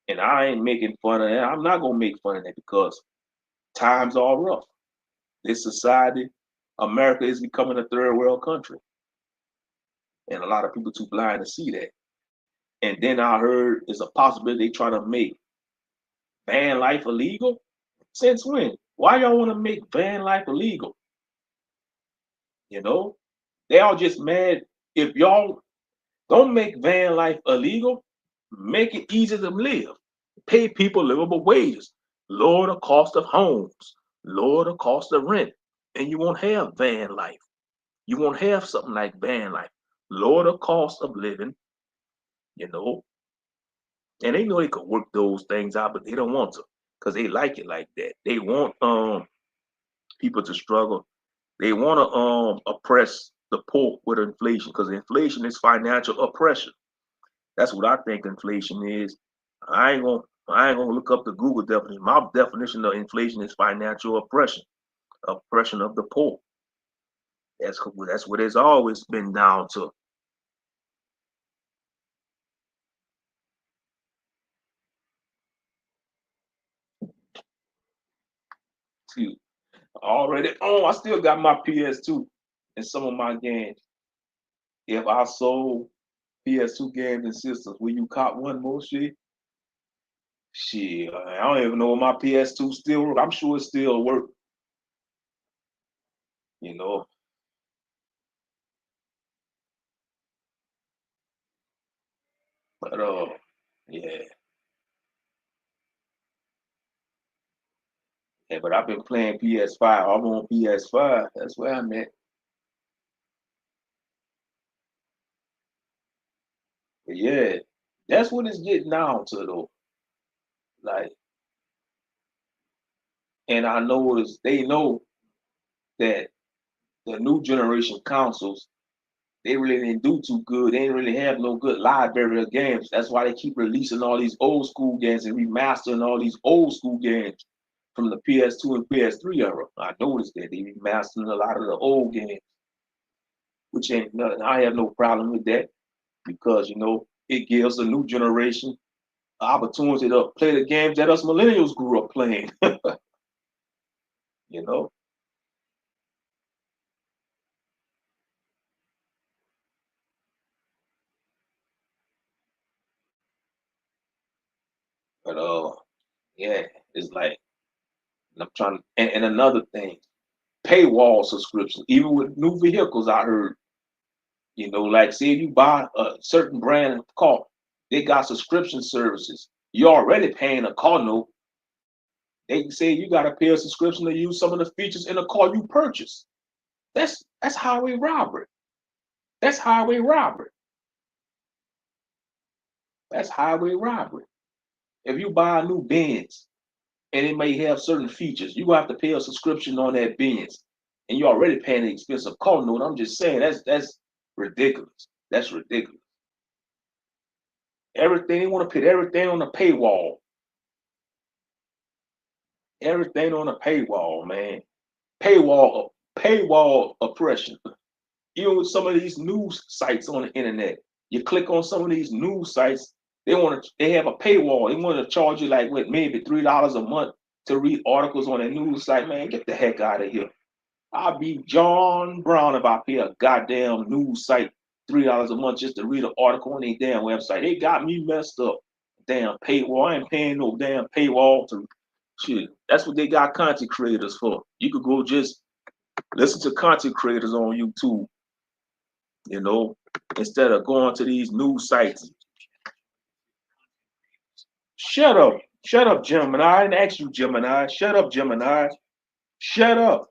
And I ain't making fun of that. I'm not gonna make fun of that because times are rough. This society, America is becoming a third world country. And a lot of people too blind to see that. And then I heard it's a possibility they try to make van life illegal. Since when? Why y'all want to make van life illegal? You know, they all just mad. If y'all don't make van life illegal, make it easy to live. Pay people livable wages. Lower the cost of homes. Lower the cost of rent. And you won't have van life. You won't have something like van life. Lower the cost of living, you know. And they know they could work those things out, but they don't want to because they like it like that. They want people to struggle. They want to oppress the poor with inflation because inflation is financial oppression. That's what I think inflation is. I ain't gonna look up the Google definition. My definition of inflation is financial oppression, oppression of the poor. That's what it's always been down to. See, already. Oh, I still got my PS2 and some of my games. If I sold PS2 games and systems, will you cop one more shit? Shit, I don't even know if my PS2 still work. I'm sure it still work. You know, but yeah, yeah. But I've been playing PS5. I'm on PS5. That's where I'm at. But yeah, that's what it's getting down to though. Like, and I noticed they know that the new generation consoles they really didn't do too good. They didn't really have no good library of games. That's why they keep releasing all these old school games and remastering all these old school games from the PS2 and PS3 era. I noticed that they remastering a lot of the old games, which ain't nothing. I have no problem with that because it gives a new generation opportunity to play the games that us millennials grew up playing. you know, but yeah, it's like I'm trying. And another thing, paywall subscriptions, even with new vehicles. I heard, like say if you buy a certain brand of car, they got subscription services. You're already paying a car note. They say you got to pay a subscription to use some of the features in a car you purchase. That's highway robbery. That's highway robbery. That's highway robbery. If you buy a new Benz and it may have certain features, you have to pay a subscription on that Benz, and you're already paying an expensive car note. I'm just saying that's ridiculous. That's ridiculous. Everything they want to put everything on the paywall. Everything on a paywall, man. Paywall oppression. Even with some of these news sites on the internet, you click on some of these news sites, they have a paywall. They want to charge you like what maybe $3 a month to read articles on a news site. Man, get the heck out of here. I'll be John Brown if I pay a goddamn news site $3 a month just to read an article on their damn website. They got me messed up. Damn paywall. I ain't paying no damn paywall to shit. That's what they got content creators for. You could go just listen to content creators on YouTube, you know, instead of going to these news sites. Shut up. Shut up, Gemini. I didn't ask you, Gemini. Shut up, Gemini. Shut up.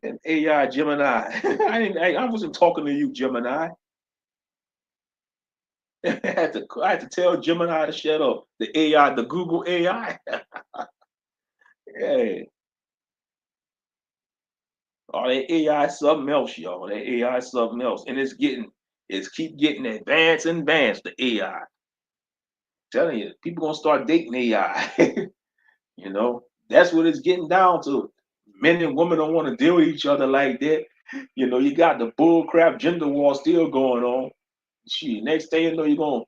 And AI Gemini. I wasn't talking to you, Gemini. I had to tell Gemini to shut up. The AI, the Google AI. Hey, oh, that AI something else, y'all. That AI something else. And it's keep getting advanced and advanced, the AI. Telling you, people gonna start dating AI. That's what it's getting down to. Men and women don't want to deal with each other like that. You got the bull crap gender war still going on. Shit, next thing you know, you're gonna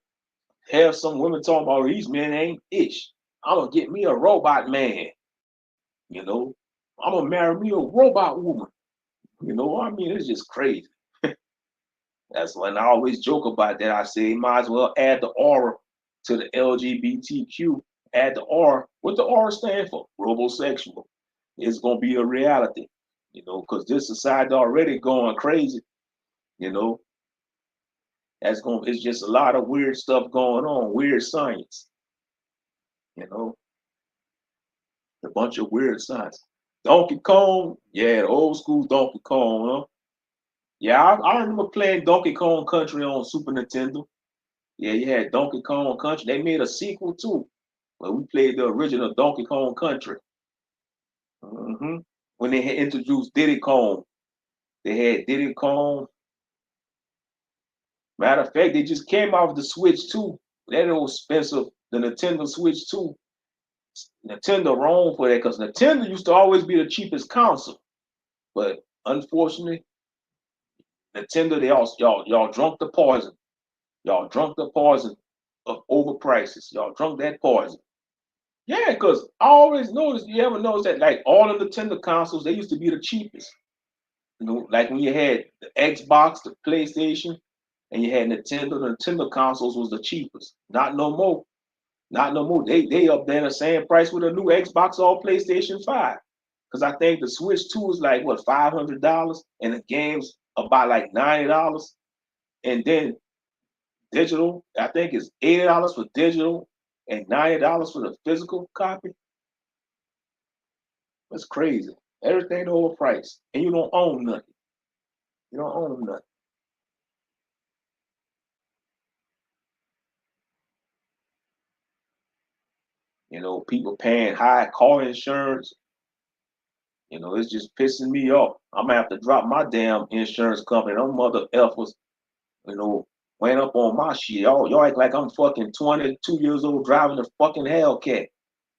have some women talking about these men ain't ish. I'm gonna get me a robot man. You know, I'm gonna marry me a robot woman. I mean, it's just crazy. That's when I always joke about that. I say, might as well add the R to the LGBTQ. Add the R. What the R stand for? Robosexual. It's gonna be a reality. Because this society already going crazy. You know, it's just a lot of weird stuff going on, weird science. You know, a bunch of weird science. Donkey Kong, yeah, the old school Donkey Kong, huh? Yeah, I remember playing Donkey Kong Country on Super Nintendo. Yeah, you had Donkey Kong Country. They made a sequel too, but we played the original Donkey Kong Country. hmm When they had introduced Diddy Kong, they had Diddy Kong. Matter of fact, they just came out with the Switch 2. That old expensive, the Nintendo Switch 2. Nintendo wrong for that because Nintendo used to always be the cheapest console. But unfortunately, Nintendo, they all y'all drunk the poison. Y'all drunk the poison of overprices. Y'all drunk that poison. Yeah, because I always noticed, you ever notice that like all the Nintendo consoles, they used to be the cheapest. You know, like when you had the Xbox, the PlayStation, and you had Nintendo, the Nintendo consoles was the cheapest. Not no more. Not no more. They up there the same price with a new Xbox or PlayStation 5. Because I think the Switch 2 is like what $500 and the game's about like $90. And then digital, I think it's $80 for digital and $90 for the physical copy. That's crazy. Everything overpriced. And you don't own nothing. You don't own nothing. You know, people paying high car insurance. You know, it's just pissing me off. I'm gonna have to drop my damn insurance company. Them mother effers, you know, went up on my shit. Y'all act like I'm fucking 22 years old driving a fucking Hellcat.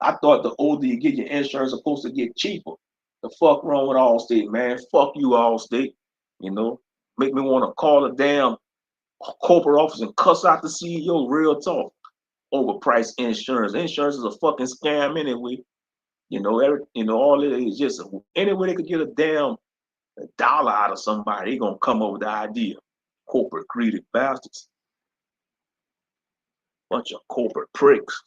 I thought the older you get, your insurance is supposed to get cheaper. The fuck wrong with Allstate, man? Fuck you, Allstate. You know, make me want to call a damn corporate office and cuss out the CEO. Real talk. Overpriced insurance. Insurance is a fucking scam anyway. All it is just any way they could get a damn dollar out of somebody, they gonna come up with the idea. Corporate greedy bastards. Bunch of corporate pricks.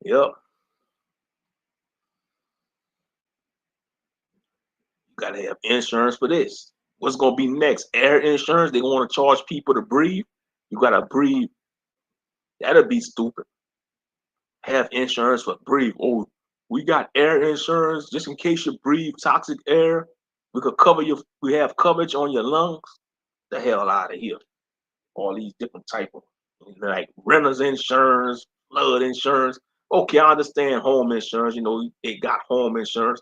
Yep. You gotta have insurance for this. What's gonna be next? Air insurance. They want to charge people to breathe. You gotta breathe. That'll be stupid. Have insurance for breathe. Oh, we got air insurance just in case you breathe toxic air. We could cover you. We have coverage on your lungs. The hell out of here. All these different type of like renters insurance, flood insurance. Okay, I understand home insurance. You know, they got home insurance.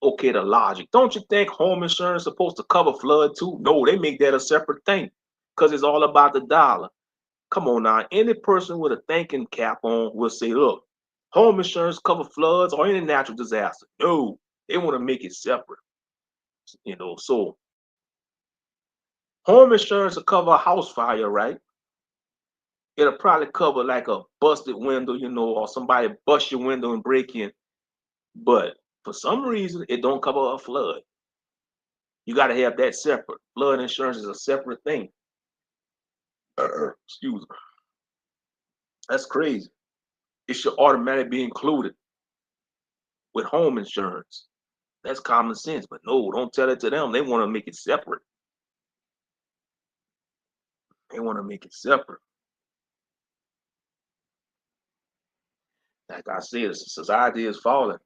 Okay, the logic. Don't you think home insurance is supposed to cover flood too? No, they make that a separate thing because it's all about the dollar. Come on now, any person with a thinking cap on will say, look, home insurance cover floods or any natural disaster. No, they want to make it separate. So home insurance will cover a house fire, right? It'll probably cover like a busted window, or somebody bust your window and break in. But for some reason, it don't cover a flood. You got to have that separate. Flood insurance is a separate thing. Excuse me. That's crazy. It should automatically be included with home insurance. That's common sense. But no, don't tell it to them. They want to make it separate. They want to make it separate. Like I said, society is falling.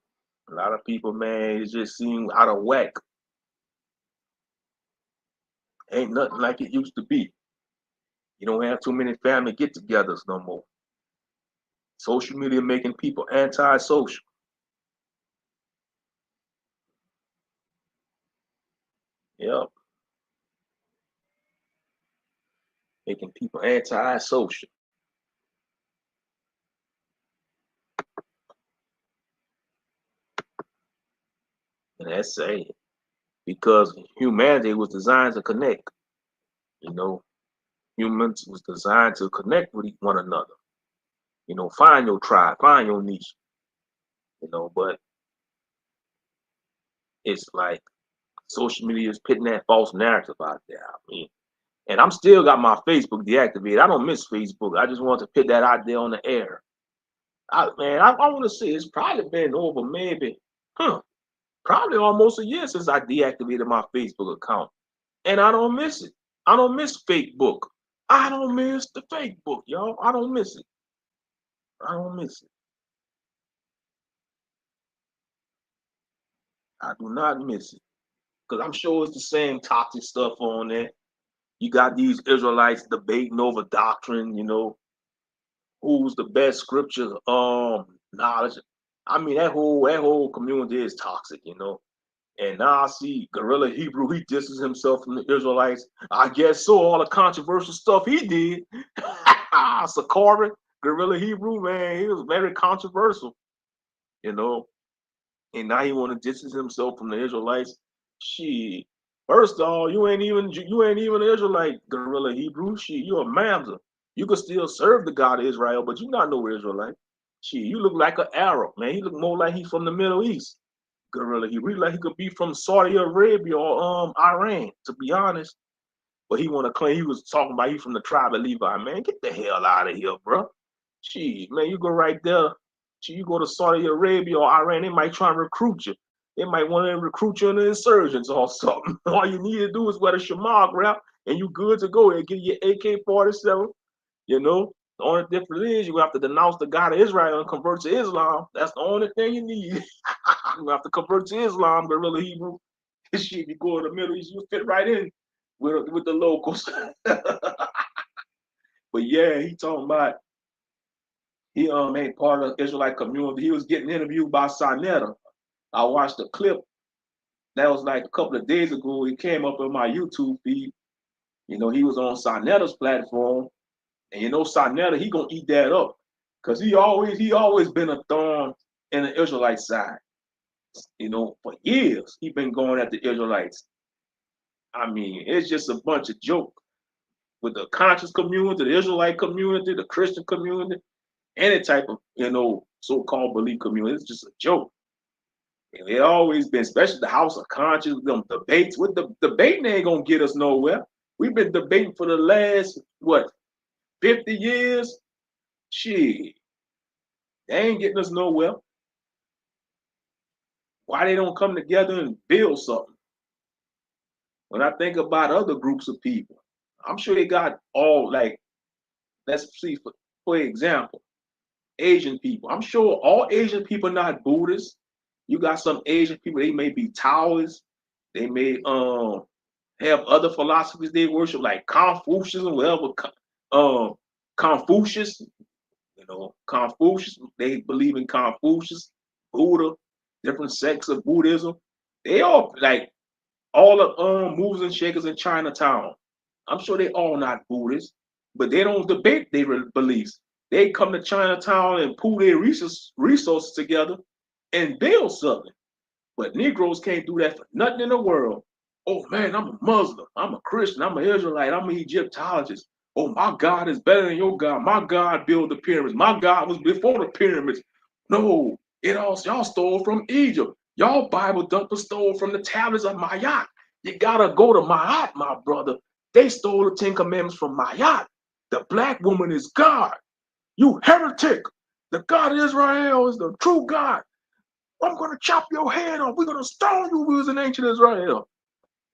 A lot of people, man, it just seem out of whack. Ain't nothing like it used to be. You don't have too many family get-togethers no more. Social media making people anti-social. Yep, making people anti-social. And that's sad because humanity was designed to connect. You know, humans was designed to connect with one another. Find your tribe, find your niche. But it's like social media is putting that false narrative out there. I mean, and I'm still got my Facebook deactivated. I don't miss Facebook. I just want to put that out there on the air. I want to say it's probably been over maybe, probably almost a year since I deactivated my Facebook account. And I don't miss it. I don't miss Facebook. I don't miss the Facebook, y'all. I don't miss it. I don't miss it. I do not miss it. Because I'm sure it's the same toxic stuff on there. You got these Israelites debating over doctrine, who's the best scripture knowledge. I mean that whole community is toxic. And now I see Gorilla Hebrew, he disses himself from the Israelites. I guess so, all the controversial stuff he did. Sakari, Gorilla Hebrew, man, he was very controversial, you know. And now he want to distance himself from the Israelites. Shit. First of all, you ain't even an Israelite, Gorilla Hebrew. Shit, you a mamzer. You could still serve the God of Israel, but you're not no Israelite. Shit, you look like an Arab, man. He look more like he's from the Middle East. Gorilla Hebrew, like he could be from Saudi Arabia or Iran, to be honest. But he want to claim he was talking about he from the tribe of Levi. Man, get the hell out of here, bro. Gee, man, you go right there. Gee, you go to Saudi Arabia or Iran, they might try and recruit you. They might want to recruit you in the insurgents or something. All you need to do is wear the shamag wrap and you good to go and get your AK-47. You know, the only difference is you have to denounce the God of Israel and convert to Islam. That's the only thing you need. You have to convert to Islam, Guerrilla Hebrew. Shit, you go in the Middle East, you fit right in with the locals. But yeah, he talking about he ain't part of the Israelite community. He was getting interviewed by Sinetta. I watched a clip that was like a couple of days ago. He came up on my YouTube feed. He was on Sinetta's platform, and Sinetta, he gonna eat that up, cause he always been a thorn in the Israelite side. For years he been going at the Israelites. I mean, it's just a bunch of joke with the conscious community, the Israelite community, the Christian community, any type of so-called belief community. It's just a joke. And it always been, especially the House of Conscience, them debates. With the debating ain't gonna get us nowhere. We've been debating for the last 50 years. Shit, they ain't getting us nowhere. Why they don't come together and build something? When I think about other groups of people, I'm sure they got all, like, let's see, for example, Asian people. I'm sure all Asian people are not Buddhists. You got some Asian people, they may be Taoists. They may have other philosophies they worship, like Confucianism, whatever. Confucius, Confucius, they believe in Confucius, Buddha, different sects of Buddhism. They all, like, all the movers and shakers in Chinatown. I'm sure they all not Buddhists, but they don't debate their beliefs. They come to Chinatown and pool their resources together and build something. But Negroes can't do that for nothing in the world. Oh man, I'm a Muslim, I'm a Christian, I'm an Israelite, I'm an Egyptologist. Oh, my God is better than your God. My God built the pyramids. My God was before the pyramids. No, y'all stole from Egypt. Y'all Bible dumper stole from the tablets of Mayat. You gotta go to Mayat, my brother. They stole the Ten Commandments from Mayat. The black woman is God. You heretic. The God of Israel is the true God. I'm gonna chop your head off. We're gonna stone you. We was in ancient Israel.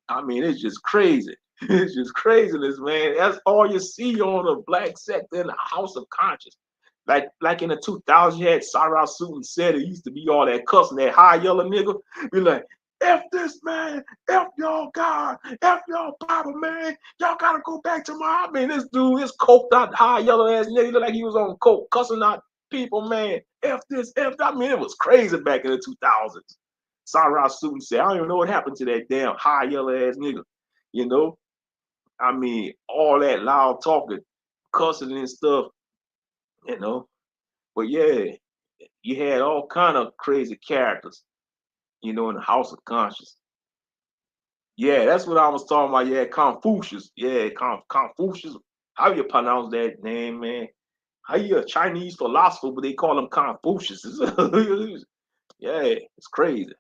I mean, it's just crazy. It's just craziness, man. That's all you see on a black sect in the House of Conscience. Like in the 2000s, you had Cyrus Suit said it used to be all that cussing, that high yellow nigga. Be like, F this man, F y'all God, F y'all Bible, man. Y'all gotta go back to my, I mean, this dude, this coked out high yellow ass nigga, he looked like he was on coke, cussing out people, man. F this, F that. I mean, it was crazy back in the 2000s. Cyrus Suit said, I don't even know what happened to that damn high yellow ass nigga. You know, I mean, all that loud talking, cussing and stuff, you know. But yeah, you had all kind of crazy characters, in the House of Conscience. Yeah, that's what I was talking about. Yeah, Confucius. Yeah, Confucius. How you pronounce that name, man? How you a Chinese philosopher, but they call him Confucius? Yeah, it's crazy.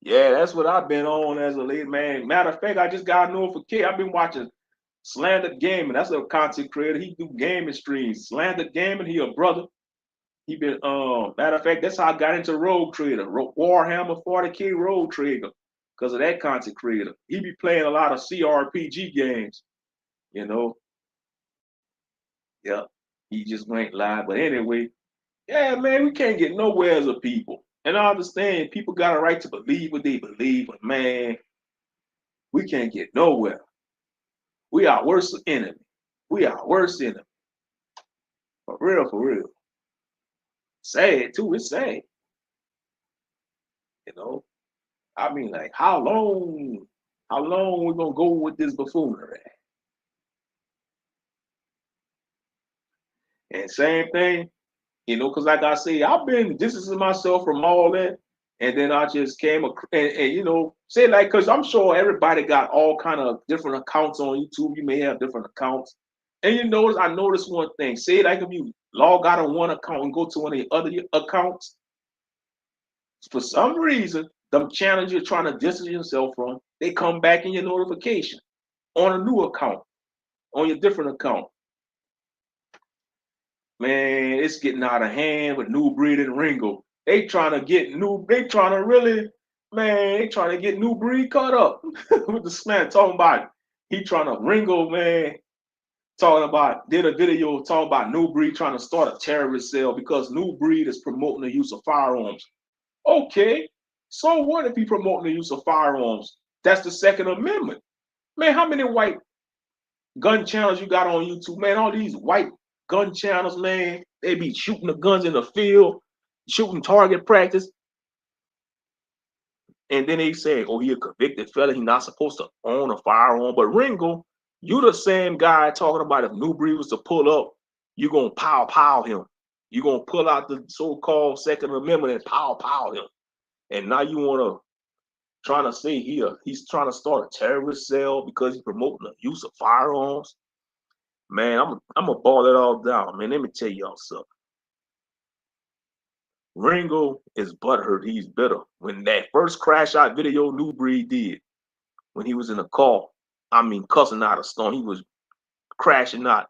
Yeah, that's what I've been on as a late man. Matter of fact, I just got a notification. I've been watching Slandered Gaming. That's a content creator. He do gaming streams. Slandered Gaming. He a brother. He been matter of fact, that's how I got into Rogue Trader, Warhammer 40K Rogue Trader, because of that content creator. He be playing a lot of CRPG games, you know. Yeah. He just went live. But anyway, yeah, man, we can't get nowhere as a people. And I understand people got a right to believe what they believe, but man, we can't get nowhere. We are worse enemy. We are worse enemy. For real, for real. Sad too. It's sad. You know. I mean, like, how long we gonna go with this buffoonery? And same thing, because like I say, I've been distancing myself from all that, and then I just came and say like, cause I'm sure everybody got all kind of different accounts on YouTube. You may have different accounts, and I noticed one thing. Say like if you log out of one account and go to one of the other accounts, for some reason, them channels you're trying to distance yourself from, they come back in your notification on a new account, on your different account. Man, it's getting out of hand with New Breed and Ringo. They trying to get they trying to really, man, they trying to get New Breed caught up with this man talking about he trying to Ringo, man, talking about did a video talking about New Breed trying to start a terrorist cell because New Breed is promoting the use of firearms. Okay, so what if he promoting the use of firearms? That's the Second Amendment. Man, how many white gun channels you got on YouTube? Man, all these white gun channels, man, they be shooting the guns in the field, shooting target practice. And then they say, oh, he a convicted felon. He not supposed to own a firearm. But Ringo, you the same guy talking about if New Breed was to pull up, you're going to pow him. You're going to pull out the so-called Second Amendment and pow him. And now you want to trying to say he's trying to start a terrorist cell because he's promoting the use of firearms. Man, I'm gonna ball it all down, man. Let me tell y'all something. Ringo is butthurt. He's bitter. When that first crash out video New Breed did, when he was in a car, I mean cussing out a storm, he was crashing out.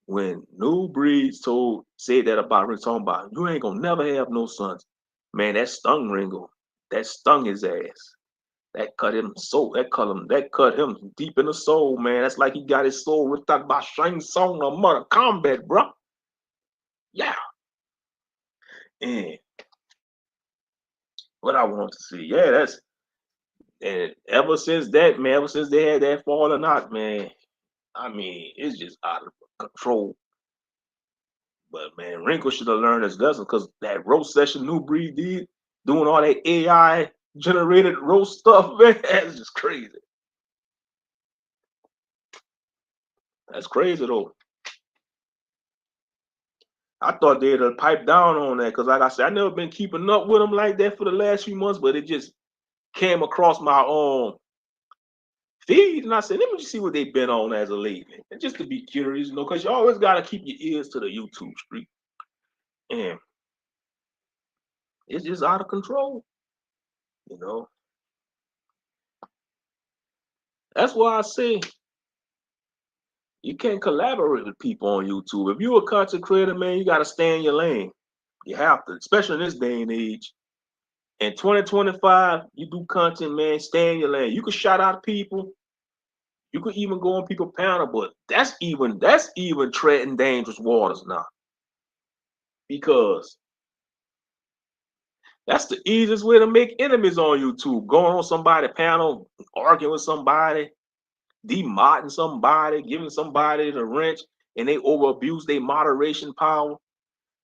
When New Breed said that about Ringo, talking about you ain't gonna never have no sons, man, that stung Ringo. That stung his ass. That cut him deep in the soul, man. That's like he got his soul ripped out by Shang Tsung or Mortal Kombat, bro. Yeah. And what I want to see, yeah, and ever since that, man, ever since they had that falling out, man, I mean, it's just out of control. But man, Wrinkle should have learned his lesson because that roast session New Breed did, doing all that AI generated roast stuff, man, that's just crazy. That's crazy though. I thought they'd have piped down on that because, like I said, I never been keeping up with them like that for the last few months, but it just came across my feed, and I said, let me just see what they've been on as of late, man. And just to be curious, because you always got to keep your ears to the YouTube street. And it's just out of control, you know. That's why I say you can't collaborate with people on YouTube. If you're a content creator, man, you got to stay in your lane. You have to, especially in this day and age. In 2025, you do content, man, stay in your lane. You can shout out people. You could even go on people's panel, but that's even treading dangerous waters now. Because that's the easiest way to make enemies on YouTube. Going on somebody's panel, arguing with somebody, demodding somebody, giving somebody the wrench, and they over abuse their moderation power.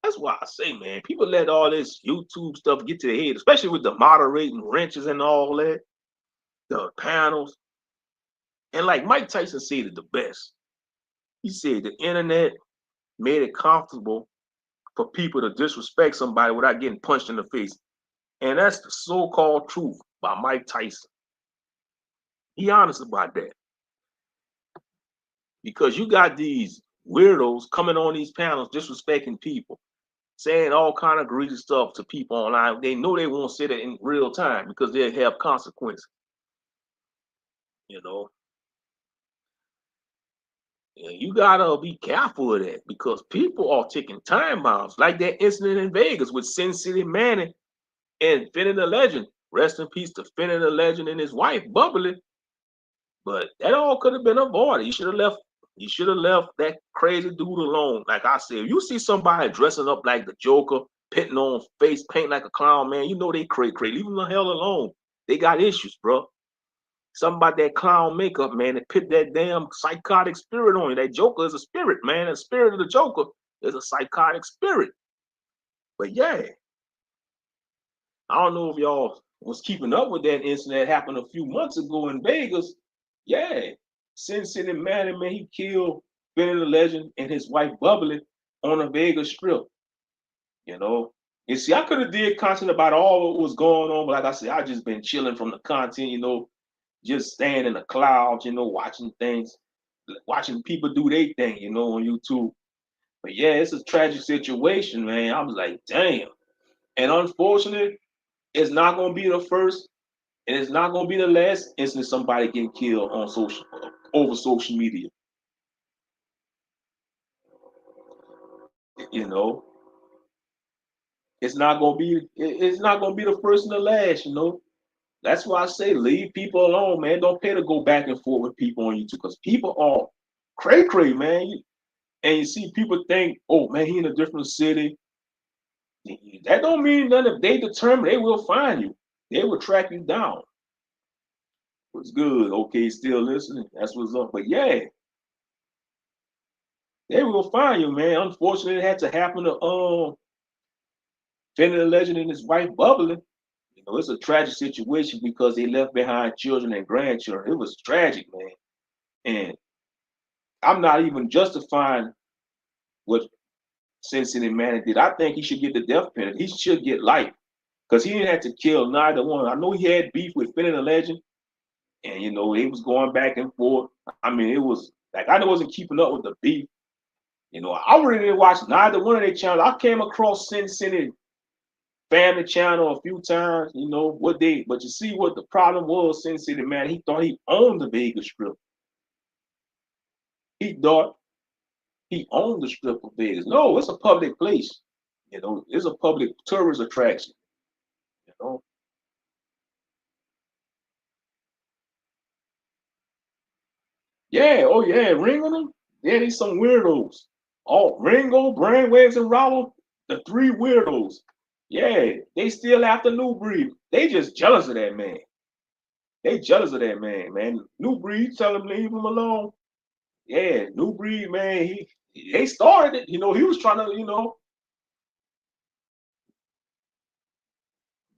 That's why I say, man, people let all this YouTube stuff get to their head, especially with the moderating wrenches and all that, the panels. And like Mike Tyson said it the best. He said the internet made it comfortable for people to disrespect somebody without getting punched in the face. And that's the so-called truth by Mike Tyson. He honest about that. Because you got these weirdos coming on these panels disrespecting people, saying all kind of greedy stuff to people online. They know they won't say that in real time because they'll have consequences. You know. And you gotta be careful of that because people are taking time bombs, like that incident in Vegas with Sin City Manning and Finny the Legend. Rest in peace to Finny the Legend and his wife, Bubbly. But that all could have been avoided. You should have left You should have left that crazy dude alone. Like I said, if you see somebody dressing up like the Joker, putting on face paint like a clown, man, you know they crazy. Leave them the hell alone. They got issues, bro. Something about that clown makeup, man, that put that damn psychotic spirit on you. That Joker is a spirit, man. The spirit of the Joker is a psychotic spirit. But yeah, I don't know if y'all was keeping up with that incident that happened a few months ago in Vegas. Yeah, Sin City man, he killed Benny the Legend and his wife Bubbly on a Vegas strip. You know, and see, I could have did content about all what was going on, but like I said, I just been chilling from the content. Just staying in the clouds. Watching things, watching people do their thing. On YouTube. But yeah, it's a tragic situation, man. I was like, damn. And unfortunately, it's not gonna be the first, and it's not gonna be the last instance somebody getting killed on over social media. You know, it's not gonna be the first and the last. That's why I say leave people alone, man. Don't pay to go back and forth with people on YouTube because people are cray, man. And you see people think, oh man, he in a different city. That don't mean nothing. If they determine, they will find you. They will track you down. What's good? Okay, still listening. That's what's up. But yeah, they will find you, man. Unfortunately, it had to happen to Fender the Legend and his wife Bubbly. It's a tragic situation because they left behind children and grandchildren. It was tragic, man. And I'm not even justifying what Cincinnati Manning did. I think he should get the death penalty. He should get life because he didn't have to kill neither one. I know he had beef with Fender the Legend, and they was going back and forth. I mean, it was like I wasn't keeping up with the beef. I really didn't watch neither one of their channels. I came across Cincinnati Family Channel a few times, but you see what the problem was, Sin City man, he thought he owned the Vegas Strip. He thought he owned the Strip of Vegas. No, it's a public place. It's a public tourist attraction. You know. Yeah, oh yeah, Ringo them. Yeah, these some weirdos. Oh, Ringo, Brainwaves, and Rollo, the three weirdos. Yeah, they still after New Breed. They just jealous of that man. They jealous of that man, man. New Breed, tell him leave him alone. Yeah, New Breed, man. They started it. He was trying to.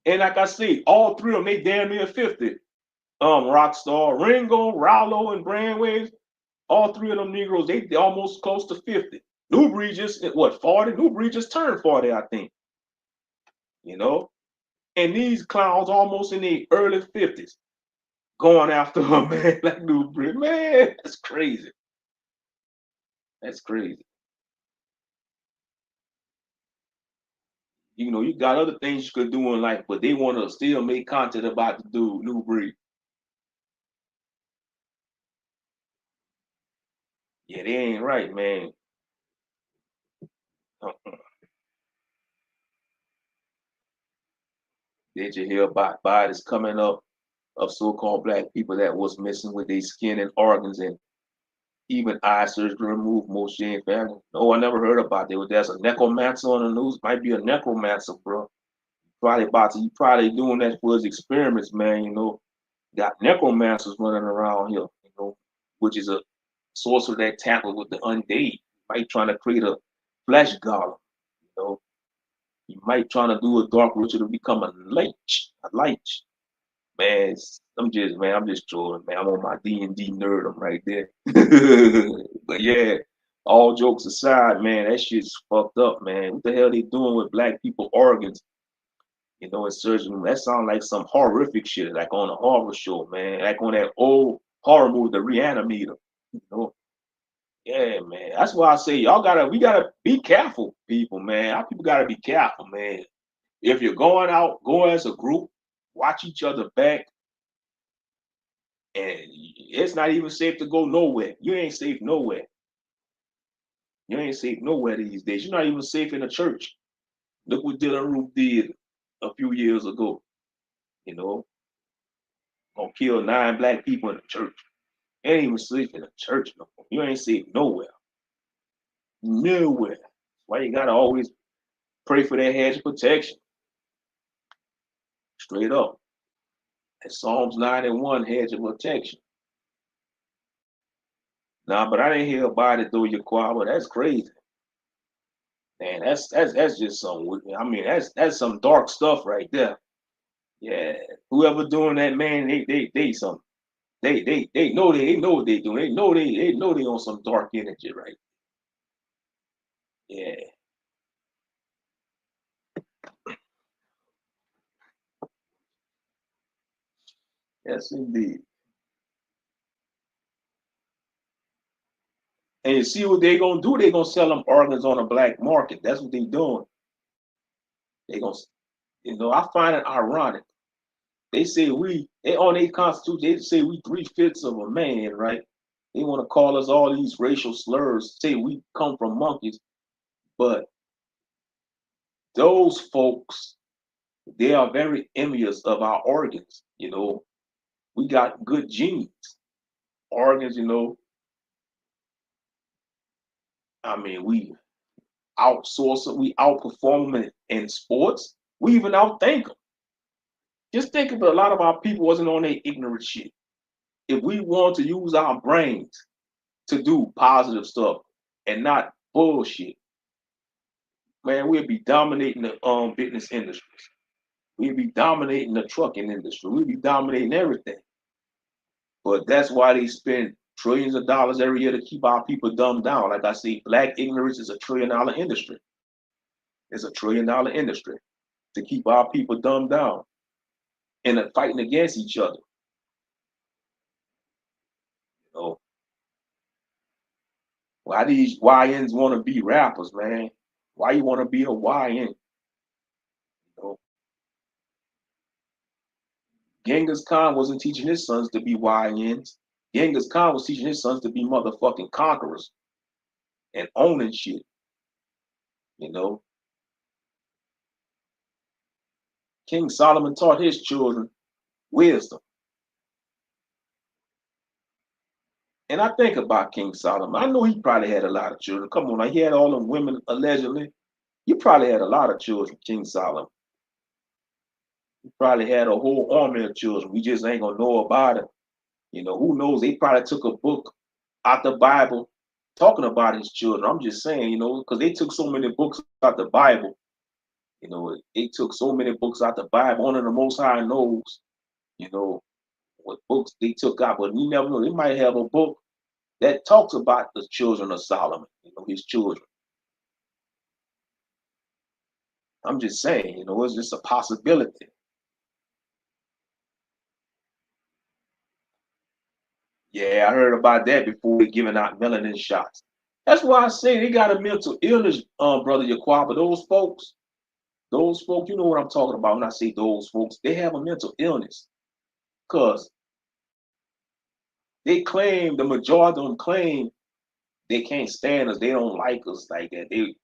And like I said, all three of them, they damn near 50. Rockstar, Ringo, Rallo, and Brandwaves, all three of them Negroes, they almost close to 50. New Breed just, what, 40? New Breed just turned 40, I think. And these clowns almost in their early 50s going after a man like New Breed. Man, that's crazy. That's crazy. You got other things you could do in life, but they want to still make content about the dude, New Breed. Yeah, they ain't right, man. Uh-uh. Did you hear about bodies coming up of so-called black people that was missing with their skin and organs and even eye surgery removed most Shane family? No, I never heard about that. There's a necromancer on the news. Might be a necromancer, bro. He probably doing that for his experiments, man. Got necromancers running around here, which is a sorcerer that tackle with the undead. Might trying to create a flesh golem, you know. He might trying to do a dark ritual to become a lich, Man, I'm just trolling, man. I'm on my D&D nerd, I'm right there. But yeah, all jokes aside, man, that shit's fucked up, man. What the hell they doing with black people organs? In surgery, that sounds like some horrific shit, like on a horror show, man. Like on that old horror movie, The Reanimator. You know, yeah, man. That's why I say we gotta be careful, people, man. Our people gotta be careful, man. If you're going out, go as a group, watch each other back, and it's not even safe to go nowhere. You ain't safe nowhere. You ain't safe nowhere these days. You're not even safe in a church. Look what Dylan Roof did a few years ago. You know, gonna kill 9 black people in the church. Ain't even sleep in a church no more. You ain't see it nowhere. Nowhere. Why you gotta always pray for that hedge of protection? Straight up. And Psalms 91 hedge of protection. Nah, but I didn't hear about it though, Yaquaba. That's crazy. Man, that's just some I mean, that's some dark stuff right there. Yeah. Whoever doing that, man, they some they know they know what they doing. They know they on some dark energy, right? Yeah. Yes, indeed. And you see what they gonna do? They gonna sell them organs on the black market. That's what they doing. They gonna, I find it ironic. They say they on their constitution, they say we three-fifths of a man, right? They want to call us all these racial slurs, say we come from monkeys, but those folks, they are very envious of our organs. We got good genes, organs. I mean, we outsource them, we outperform them in sports. We even outthink them. Just think about a lot of our people wasn't on their ignorant shit. If we want to use our brains to do positive stuff and not bullshit, man, we'll be dominating the business industries. We'll be dominating the trucking industry. We'll be dominating everything. But that's why they spend trillions of dollars every year to keep our people dumbed down. Like I say, black ignorance is $1 trillion industry. It's $1 trillion industry to keep our people dumbed down and fighting against each other. You know, why these YNs want to be rappers, man? Why you want to be a YN? You know, Genghis Khan wasn't teaching his sons to be YNs. Genghis Khan was teaching his sons to be motherfucking conquerors and owning shit. You know, King Solomon taught his children wisdom. And I think about King Solomon. I know he probably had a lot of children. Come on, like he had all them women allegedly. He probably had a lot of children, King Solomon. He probably had a whole army of children. We just ain't gonna know about it. Who knows? They probably took a book out the Bible talking about his children. I'm just saying, because they took so many books out the Bible. They took so many books out the Bible. Only the Most High knows, what books they took out. But you never know. They might have a book that talks about the children of Solomon, his children. I'm just saying, it's just a possibility. Yeah, I heard about that before they giving out melanin shots. That's why I say they got a mental illness, brother Yaquaba. Those folks, you know what I'm talking about when I say those folks, they have a mental illness. Because the majority of them claim they can't stand us, they don't like us like that. They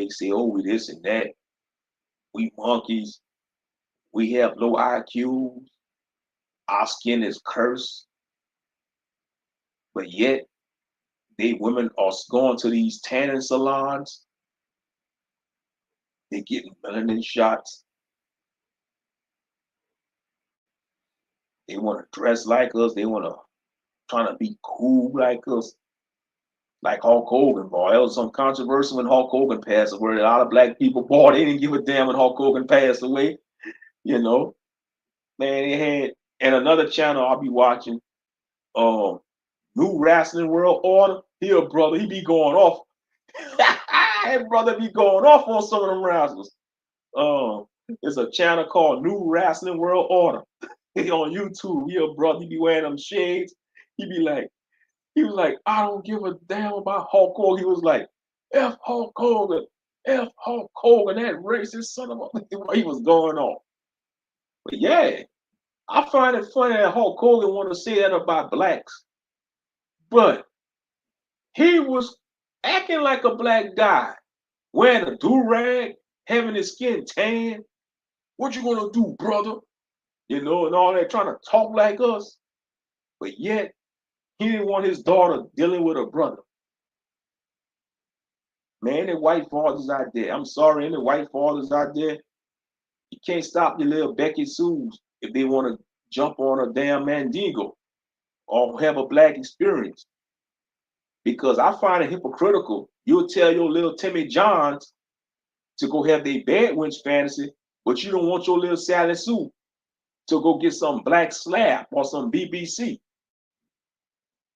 say, oh, we this and that, we monkeys, we have low IQs, our skin is cursed, but yet women are going to these tanning salons, they getting melanin shots, they want to dress like us, they want to trying to be cool like us, like Hulk Hogan, boy. There was some controversy when Hulk Hogan passed away. A lot of black people, boy, they didn't give a damn when Hulk Hogan passed away. Man, they had, and another channel I'll be watching, New Wrestling World Order. Here, brother, he be going off. That brother be going off on some of them wrestlers. It's a channel called New Wrestling World Order. He on YouTube. Yeah, brother, he be wearing them shades. He was like, I don't give a damn about Hulk Hogan. He was like, F Hulk Hogan, F Hulk Hogan, that racist son of a. He was going on. But yeah, I find it funny that Hulk Hogan want to say that about blacks, but he was acting like a black guy, wearing a do-rag, having his skin tan. What you gonna do, brother? And all that, trying to talk like us. But yet, He didn't want his daughter dealing with her brother. Man, the white fathers out there, I'm sorry, any white fathers out there, you can't stop your little Becky Sues if they want to jump on a damn Mandingo or have a black experience. Because I find it hypocritical. You'll tell your little Timmy Johns to go have their bad wench fantasy, but you don't want your little Sally Sue to go get some black slap or some BBC.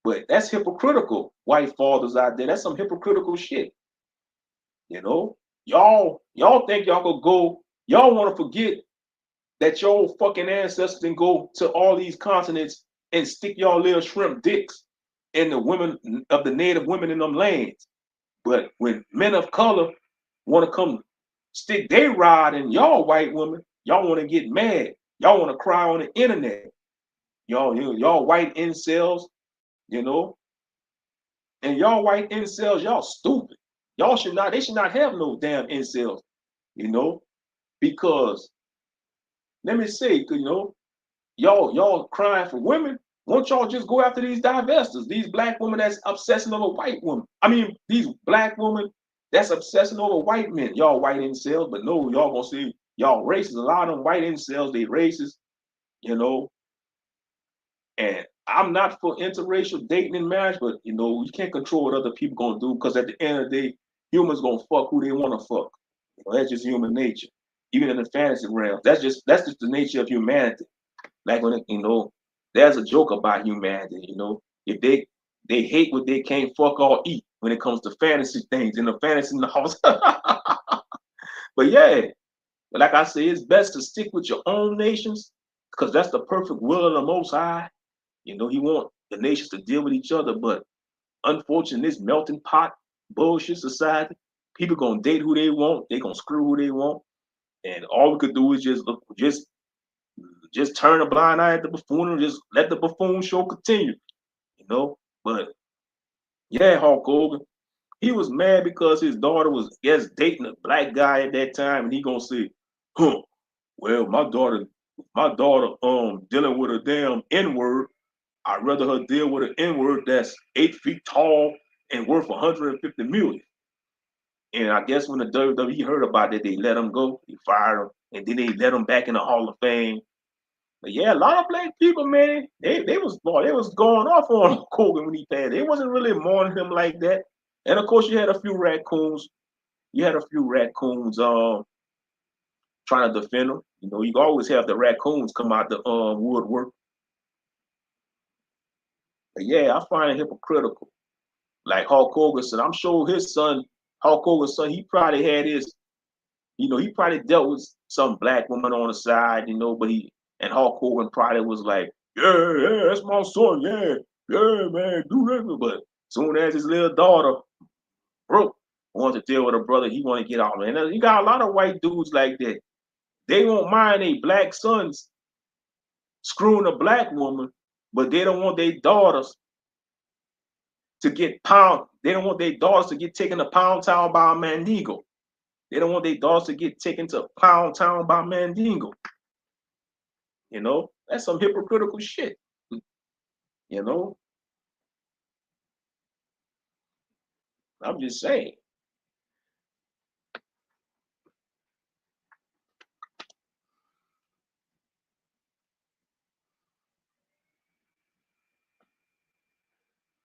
But that's hypocritical, white fathers out there. That's some hypocritical shit. You know, y'all think y'all could go. Y'all want to forget that your fucking ancestors can go to all these continents and stick y'all little shrimp dicks in the women of the native women in them lands. But when men of color want to come stick their rod in y'all white women, y'all want to get mad. Y'all want to cry on the internet. Y'all white incels, you know, and y'all white incels, y'all stupid. They should not have no damn incels, you know, because let me say, you know, y'all crying for women. Won't y'all just go after these divestors, these black women that's obsessing over white women? I mean, these black women that's obsessing over white men. Y'all white incels, but no, y'all gonna see y'all racist. A lot of them white incels, they racist, you know. And I'm not for interracial dating and marriage, but you know, you can't control what other people gonna do because at the end of the day, humans gonna fuck who they wanna fuck. You know, that's just human nature. Even in the fantasy realm, that's just the nature of humanity. Like when you know, there's a joke about humanity. You know, if they hate what they can't fuck or eat when it comes to fantasy things in the fantasy house. But yeah, like I say, it's best to stick with your own nations because that's the perfect will of the Most High. You know, He want the nations to deal with each other, but unfortunately, this melting pot bullshit society, people gonna date who they want, they gonna screw who they want, and all we could do is just turn a blind eye at the buffoon and just let the buffoon show continue, you know. But yeah, Hulk Hogan, he was mad because his daughter was, I guess, dating a black guy at that time, and he gonna say, "Huh, well, my daughter, dealing with a damn N-word. I'd rather her deal with an N-word that's 8 feet tall and worth 150 million." And I guess when the WWE heard about it, they let him go, they fired him, and then they let him back in the Hall of Fame. But yeah, a lot of black people, man, they was going off on Hogan when he passed. They wasn't really mourning him like that. And of course, you had a few raccoons. You had a few raccoons trying to defend him. You know, you always have the raccoons come out the woodwork. But yeah, I find it hypocritical. Like Hulk Hogan said, I'm sure his son, Hulk Hogan's son, he probably had his, you know, he probably dealt with some black woman on the side, you know, but and Hulk Hogan probably was like, yeah, yeah, that's my son, yeah, yeah, man, do that. But soon as his little daughter broke, wanted to deal with her brother, he want to get out, man. You got a lot of white dudes like that. They won't mind a black sons screwing a black woman, but they don't want their daughters to get pound. They don't want their daughters to get taken to Pound Town by a Mandingo. They don't want their daughters to get taken to Pound Town by Mandingo. You know, that's some hypocritical shit. You know, I'm just saying.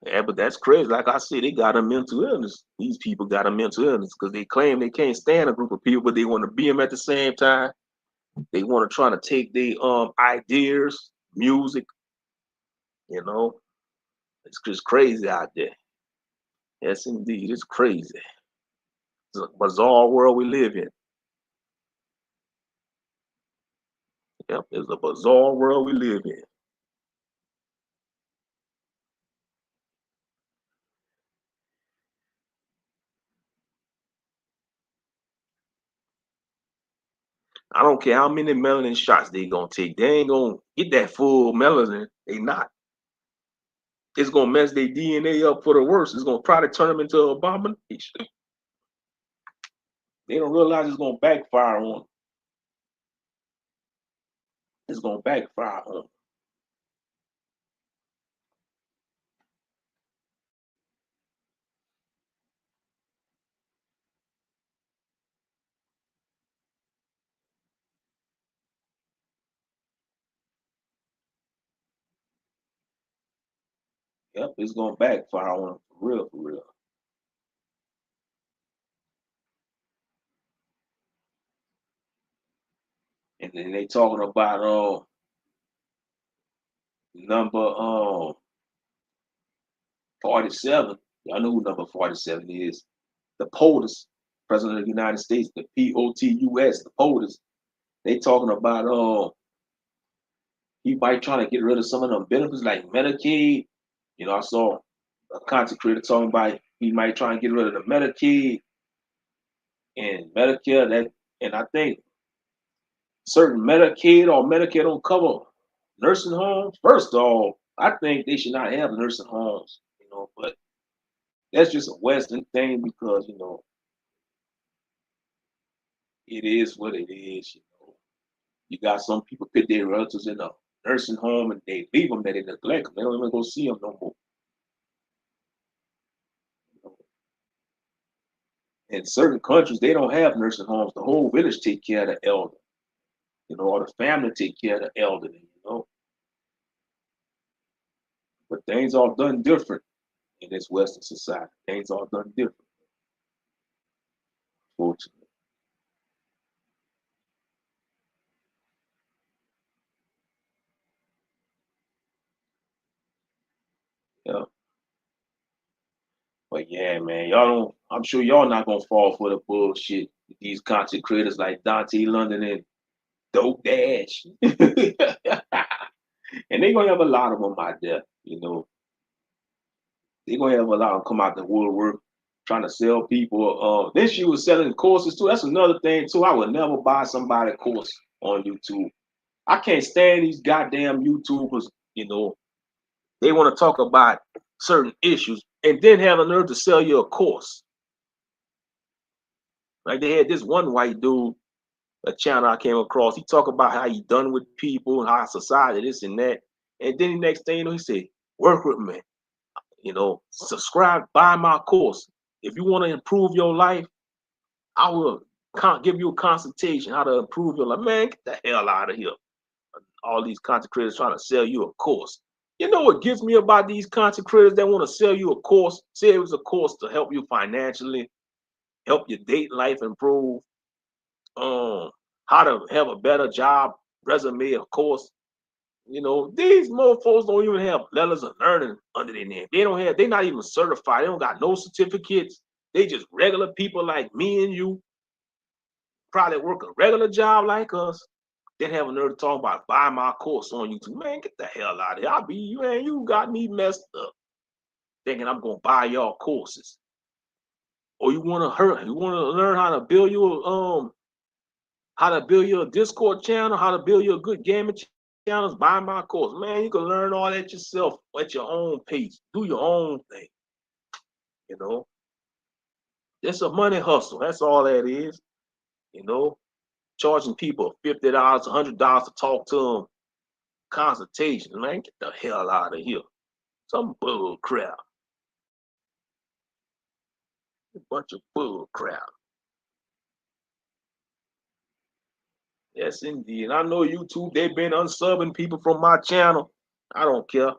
Yeah, but that's crazy. Like I said, they got a mental illness. These people got a mental illness because they claim they can't stand a group of people, but they want to be them at the same time. They want to try to take their ideas, music. You know, it's just crazy out there. Yes, indeed, it's crazy. It's a bizarre world we live in. Yep, it's a bizarre world we live in. I don't care how many melanin shots they gonna take. They ain't gonna get that full melanin. They not. It's gonna mess their DNA up for the worse. It's gonna try to turn them into an abomination. They don't realize it's gonna backfire on them. It's gonna backfire on them. Yep, it's gonna backfire on them for real, for real. And then they talking about number 47. Y'all know who number 47 is. The POTUS, President of the United States, the POTUS, the POTUS. They talking about he might try to get rid of some of them benefits like Medicaid. You know, I saw a content creator talking about he might try and get rid of the Medicaid and Medicare. That and I think certain Medicaid or Medicare don't cover nursing homes. First of all, I think they should not have nursing homes. You know, but that's just a Western thing because it is what it is. You got some people put their relatives in a nursing home and they leave them there, they neglect them. They don't even go see them no more. You know. In certain countries, they don't have nursing homes. The whole village take care of the elder, or the family take care of the elderly. But things are done different in this Western society. Things are done different, fortunately. Yeah. But yeah, man, y'all don't. I'm sure y'all not gonna fall for the bullshit. These content creators like Dontay London and Dope Dash, and they gonna have a lot of them out there. They gonna have a lot of them come out the woodwork trying to sell people. Then she was selling courses too. That's another thing too. I would never buy somebody course on YouTube. I can't stand these goddamn YouTubers. They want to talk about certain issues and then have the nerve to sell you a course. Like they had this one white dude, a channel I came across. He talked about how he done with people and how society this and that. And then the next thing he said, work with me. Subscribe, buy my course. If you want to improve your life, I will give you a consultation how to improve your life. Man, get the hell out of here. All these content creators trying to sell you a course. You know what gets me about these content creators that want to sell you a course? Say it was a course to help you financially, help your date life improve, how to have a better job, resume, of course. These mofos don't even have letters of learning under their name. They're not even certified. They don't got no certificates. They just regular people like me and you, probably work a regular job like us. Then have a nerve to talk about buy my course on YouTube. Man, get the hell out of here. You got me messed up thinking I'm gonna buy y'all courses. Or you wanna learn how to build your Discord channel, how to build your good gaming channels, buy my course. Man, you can learn all that yourself at your own pace. Do your own thing. You know, it's a money hustle. That's all that is. You know, charging people $50, $100 to talk to them, consultation. Man, get the hell out of here. Some bull crap. A bunch of bull crap. Yes, indeed. And I know YouTube, they've been unsubbing people from my channel. I don't care.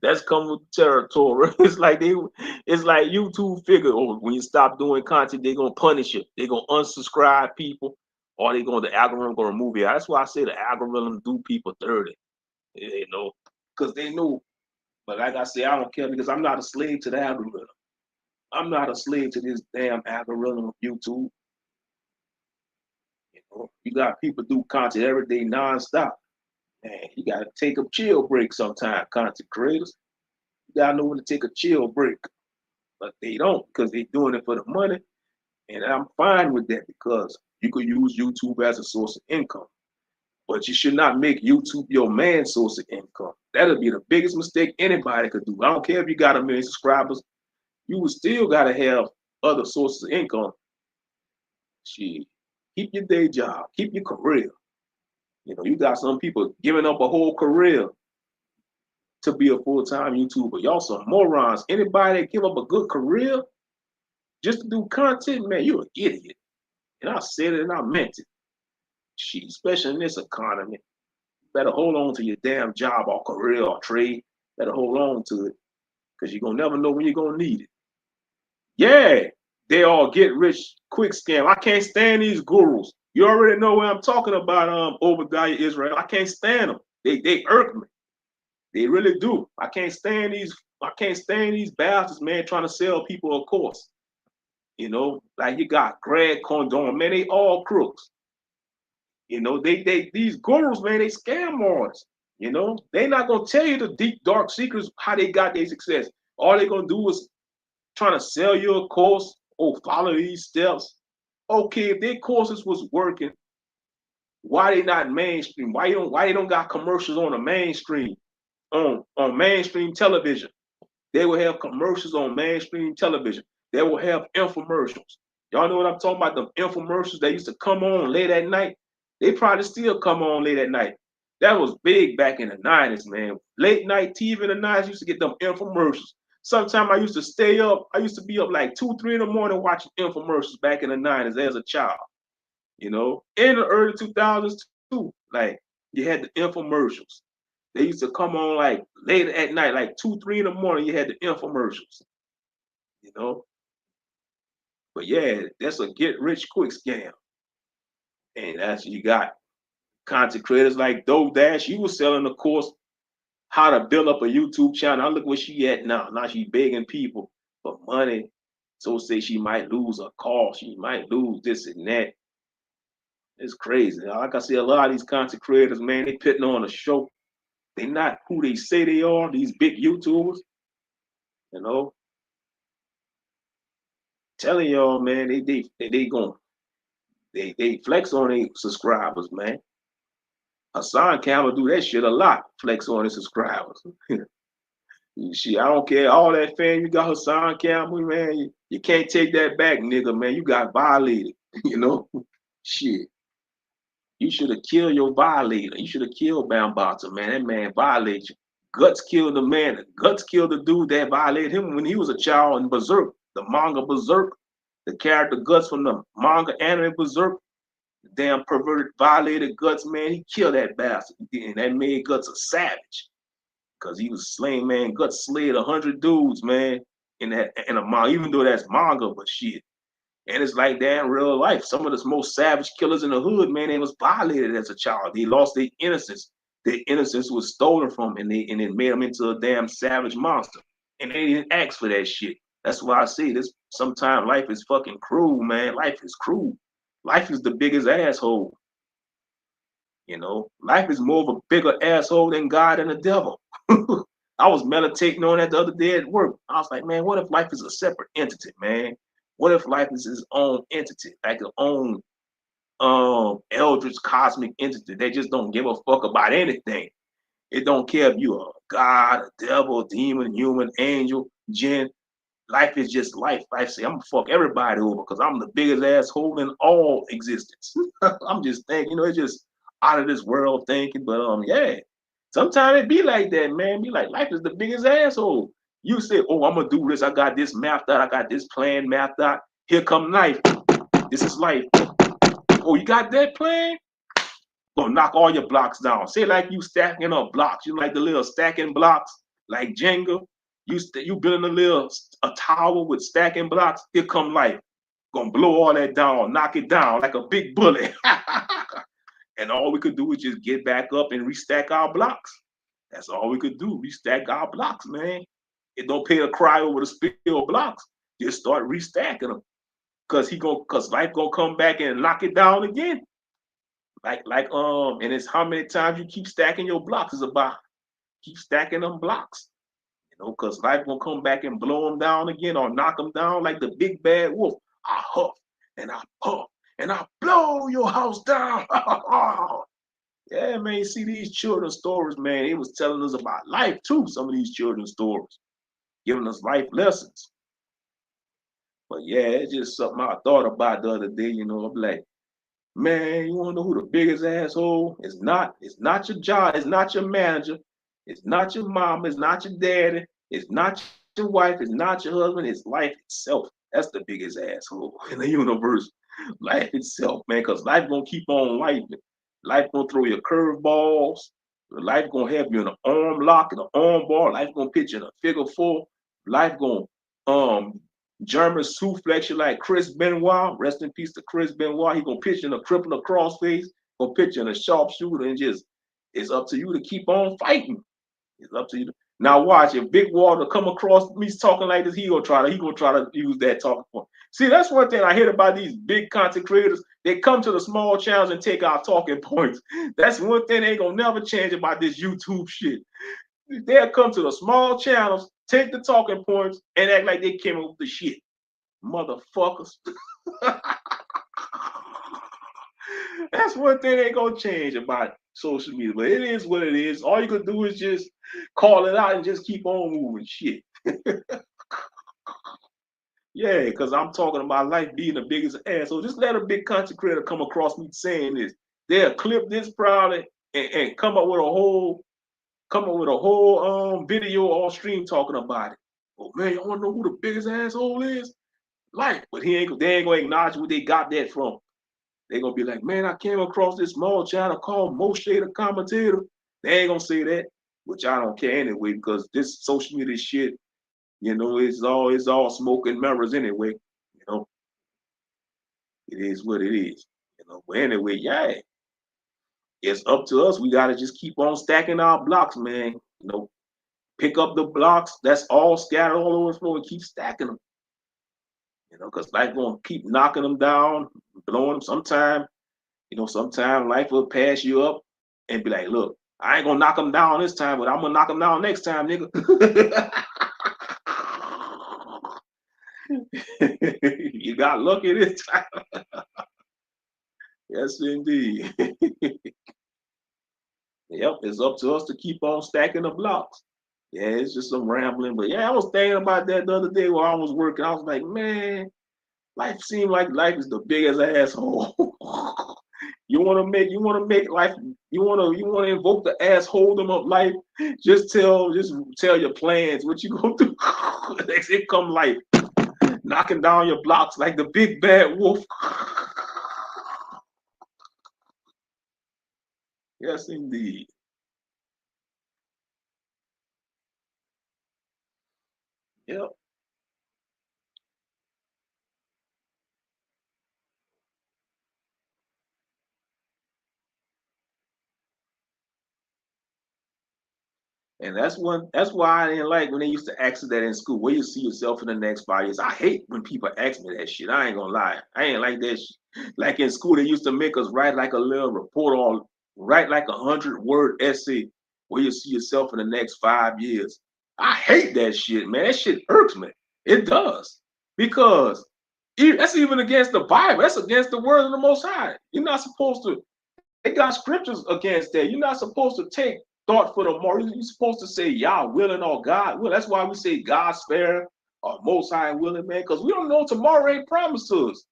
That's come with territory. It's like YouTube figure, oh, when you stop doing content, they're gonna punish you. They're gonna unsubscribe people, or the algorithm gonna remove you. That's why I say the algorithm do people dirty. Because they know. But like I say, I don't care because I'm not a slave to the algorithm. I'm not a slave to this damn algorithm of YouTube. You got people do content every day nonstop. Man, you gotta take a chill break sometime, content creators. You gotta know when to take a chill break. But they don't because they're doing it for the money. And I'm fine with that because you could use YouTube as a source of income. But you should not make YouTube your main source of income. That'll be the biggest mistake anybody could do. I don't care if you got 1 million subscribers, you would still gotta have other sources of income. Shit. Keep your day job, keep your career. You got some people giving up a whole career to be a full-time YouTuber. Y'all some morons. Anybody that give up a good career just to do content, man, you're an idiot. And I said it and I meant it. Shit, especially in this economy. Better hold on to your damn job or career or trade. Better hold on to it. because you're gonna never know when you're gonna need it. Yeah, they all get rich quick scam. I can't stand these gurus. You already know what I'm talking about, Obadiah Israel. I can't stand them. They irk me. They really do. I can't stand these bastards, man, trying to sell people a course. You know, like you got Greg Condon, man, they all crooks. You know, they these gurus, man, they scam artists. You know, they not gonna tell you the deep dark secrets how they got their success. All they gonna do is trying to sell you a course. Oh, follow these steps. Okay, if their courses was working, why they not mainstream? Why they don't got commercials on the mainstream on mainstream television? They will have commercials on mainstream television. They will have infomercials. Y'all know what I'm talking about? The infomercials that used to come on late at night. They probably still come on late at night. That was big back in the 90s, man. Late night TV in the 90s used to get them infomercials. Sometimes I used to stay up. I used to be up like 2, 3 in the morning watching infomercials back in the 90s as a child. You know, in the early 2000s too. Like you had the infomercials. They used to come on like late at night, like 2, 3 in the morning. You had the infomercials. You know, but yeah, that's a get rich quick scam. And that's you got content creators like Dodash. She was selling the course how to build up a YouTube channel. Now look where she at now. Now she begging people for money. So say she might lose a call. She might lose this and that. It's crazy. Like I say, a lot of these content creators, man, they putting on a show. They not who they say they are. These big YouTubers, you know. Telling y'all, man, they going they flex on their subscribers, man. Hassan Campbell do that shit a lot. Flex on his subscribers. Shit, I don't care. All that fan you got, Hassan Campbell, man. You can't take that back, nigga, man. You got violated. You know, shit. You should have killed your violator. You should have killed Bambata, man. That man violated you. Guts killed the man. Guts killed the dude that violated him when he was a child in Berserk, the manga Berserk. The character Guts from the manga anime Berserk, the damn perverted, violated Guts, man. He killed that bastard. And that made Guts a savage. Because he was slain, man. Guts slayed 100 dudes, man, in a manga, even though that's manga, but shit. And it's like that in real life. Some of the most savage killers in the hood, man, they was violated as a child. They lost their innocence. Their innocence was stolen from them, and it made them into a damn savage monster. And they didn't ask for that shit. That's why I say this. Sometimes life is fucking cruel, man. Life is cruel. Life is the biggest asshole. You know, life is more of a bigger asshole than God and the devil. I was meditating on that the other day at work. I was like, man, what if life is a separate entity, man? What if life is its own entity, like its own eldritch cosmic entity? They just don't give a fuck about anything. It don't care if you're a god, a devil, a demon, human, angel, jinn. Life is just life. Life say, I'm gonna fuck everybody over because I'm the biggest asshole in all existence. I'm just thinking, you know, it's just out of this world thinking. But yeah. Sometimes it be like that, man. Be like, life is the biggest asshole. You say, oh, I'm gonna do this. I got this mapped out. I got this plan mapped out. Here come life. This is life. Oh, you got that plan? Gonna knock all your blocks down. Say like you stacking up blocks. You like the little stacking blocks, like Jenga. You building a tower with stacking blocks. Here come life. Gonna blow all that down, knock it down like a big bullet. And all we could do is just get back up and restack our blocks. That's all we could do. Restack our blocks, man. It don't pay to cry over the spilled blocks. Just start restacking them. Cause life gonna come back and knock it down again. And it's how many times you keep stacking your blocks is about. Keep stacking them blocks. You know, cause life gonna come back and blow them down again or knock them down like the big bad wolf. I huff and I puff and I blow your house down. Yeah, man, you see these children's stories, man, it was telling us about life too, some of these children's stories, giving us life lessons. But yeah, it's just something I thought about the other day, you know, I'm like, man, you wanna know who the biggest asshole? It's not your job, it's not your manager, it's not your mom, it's not your daddy, it's not your wife, it's not your husband, it's life itself. That's the biggest asshole in the universe. Life itself, man, because life gonna keep on life. Life gonna throw you curveballs. Life gonna have you in an arm lock and an arm bar. Life gonna pitch you in a figure four. Life going German suplex you like Chris Benoit. Rest in peace to Chris Benoit. He gonna pitch in a crippler crossface, gonna pitch in a sharpshooter, and just it's up to you to keep on fighting. It's up to you. Now watch if Big Water come across me talking like this, he gonna try to use that talking point. See, that's one thing I hear about these big content creators. They come to the small channels and take our talking points. That's one thing they ain't gonna never change about this YouTube shit. They'll come to the small channels, take the talking points, and act like they came up with the shit. Motherfuckers. That's one thing they ain't gonna change about social media, but it is what it is. All you can do is just call it out and just keep on moving shit. Yeah, because I'm talking about life being the biggest asshole. Just let a big content creator come across me saying this. They'll clip this proudly and come up with a whole video or stream talking about it. Oh man, you wanna know who the biggest asshole is? Life. But they ain't gonna acknowledge where they got that from. They're gonna be like, man, I came across this small channel called Moshe the Commentator. They ain't gonna say that, which I don't care anyway, because this social media shit, it's all smoke and mirrors anyway. It is what it is. But anyway, yeah, it's up to us. We gotta just keep on stacking our blocks, man. Pick up the blocks that's all scattered all over the floor and keep stacking them. Because life gonna keep knocking them down, blowing them. Sometimes life will pass you up and be like, look, I ain't gonna knock them down this time, but I'm gonna knock them down next time, nigga. You got lucky this time. Yes, indeed. Yep, it's up to us to keep on stacking the blocks. Yeah, it's just some rambling, but yeah, I was thinking about that the other day while I was working. I was like, man, life seemed like life is the biggest asshole. You wanna make life, you wanna invoke the assholedom of life. Just tell your plans, what you gonna do. Next it come life, knocking down your blocks like the big bad wolf. Yes, indeed. Yep. And that's why I didn't like when they used to ask us that in school. Where you see yourself in the next 5 years? I hate when people ask me that shit. I ain't gonna lie. I ain't like that shit. Like in school, they used to make us write like a little report or write like 100-word essay where you see yourself in the next 5 years. I hate that shit, man. That shit irks me. It does. Because that's even against the Bible. That's against the word of the Most High. You're not supposed to. They got scriptures against that. You're not supposed to take thought for the moral. You're supposed to say Yah willing or God will. That's why we say God spare or Most High willing, man, because we don't know tomorrow ain't promised to us.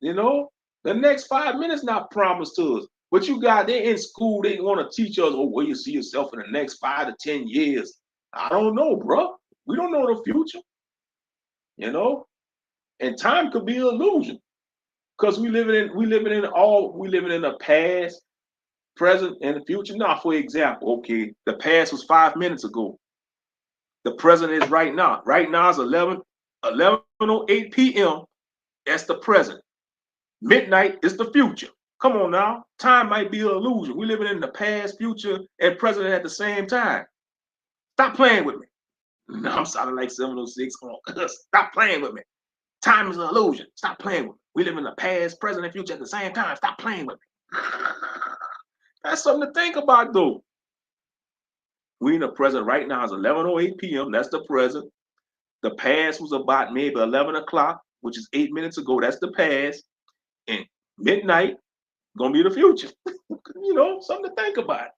The next 5 minutes not promised to us. But they in school, they want to teach us, oh, where you see yourself in the next 5 to 10 years. I don't know, bro. We don't know the future, you know, and time could be an illusion because we living in the past, present, and the future. Now, for example, okay, the past was 5 minutes ago. The present is right now. Right now is 11:08 p.m. That's the present. Midnight is the future. Come on now. Time might be an illusion. We're living in the past, future, and present at the same time. Stop playing with me. No, I'm sounding like 706. Stop playing with me. Time is an illusion. Stop playing with me. We live in the past, present, and future at the same time. Stop playing with me. That's something to think about, though. We in the present right now is 11:08 p.m. That's the present. The past was about maybe 11 o'clock, which is 8 minutes ago. That's the past. And midnight gonna be the future. Something to think about.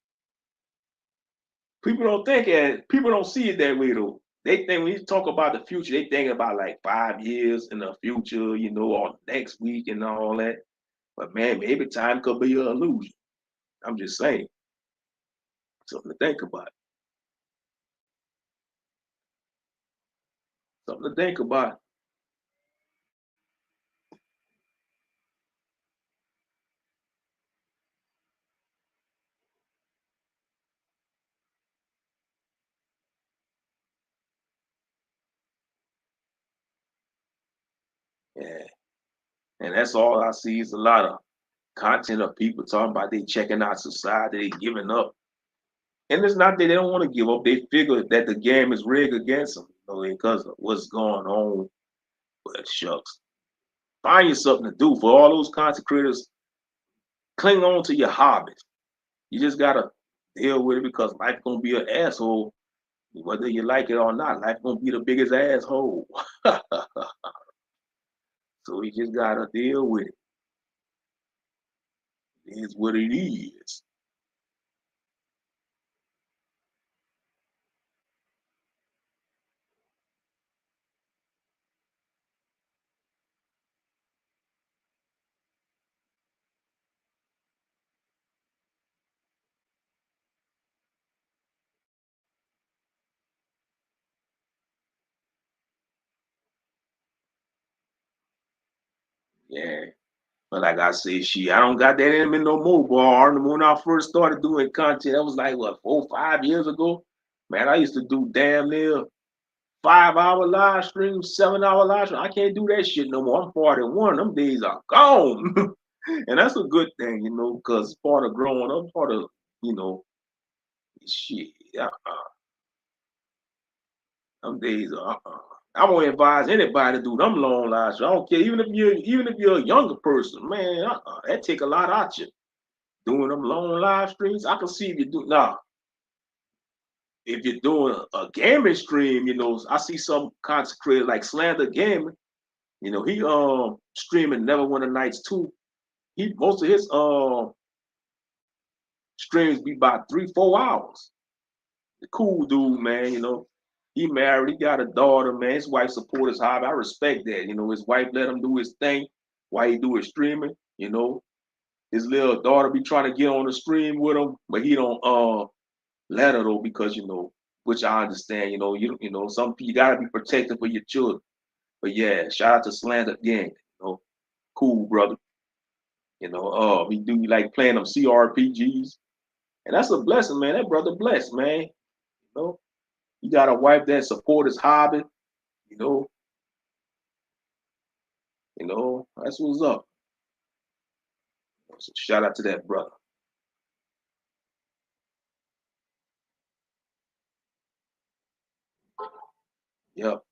People don't see it that way though. They think when you talk about the future, they think about like 5 years in the future, or next week and all that. But man, maybe time could be an illusion. I'm just saying. Something to think about. Something to think about. Yeah. And that's all I see is a lot of content of people talking about they checking out society, they giving up. And it's not that they don't want to give up. They figure that the game is rigged against them, because of what's going on. But shucks, find you something to do. For all those content creators, cling on to your hobbies. You just gotta deal with it because life gonna be an asshole, whether you like it or not. Life gonna be the biggest asshole. So you just gotta deal with it. It is what it is. Yeah. But like I said, I don't got that in me no more, boy. When I first started doing content, that was like what 4, 5 years ago. Man, I used to do damn near 5 hour live streams, 7 hour live streams. I can't do that shit no more. I'm 41. Them days are gone. And that's a good thing, because part of growing up, part of, you know, shit. Them days are I won't advise anybody to do them long live streams. I don't care, even if you're a younger person, man, that take a lot out you. Doing them long live streams, I can see if you do now. If you're doing a gaming stream, I see some content creators like Slander Gaming. He streaming Never Winter Nights 2. He most of his streams be about 3, 4 hours. The cool dude, man. He married, he got a daughter, man. His wife support his hobby. I respect that. His wife let him do his thing while he do his streaming. His little daughter be trying to get on the stream with him, but he don't let her though because which I understand. Some you gotta be protective for your children. But yeah, shout out to Slander again. Cool brother. He do like playing them CRPGs. And that's a blessing, man. That brother blessed, man. know, you got a wife that support his hobby. You know, that's what's up. So shout out to that brother. Yep.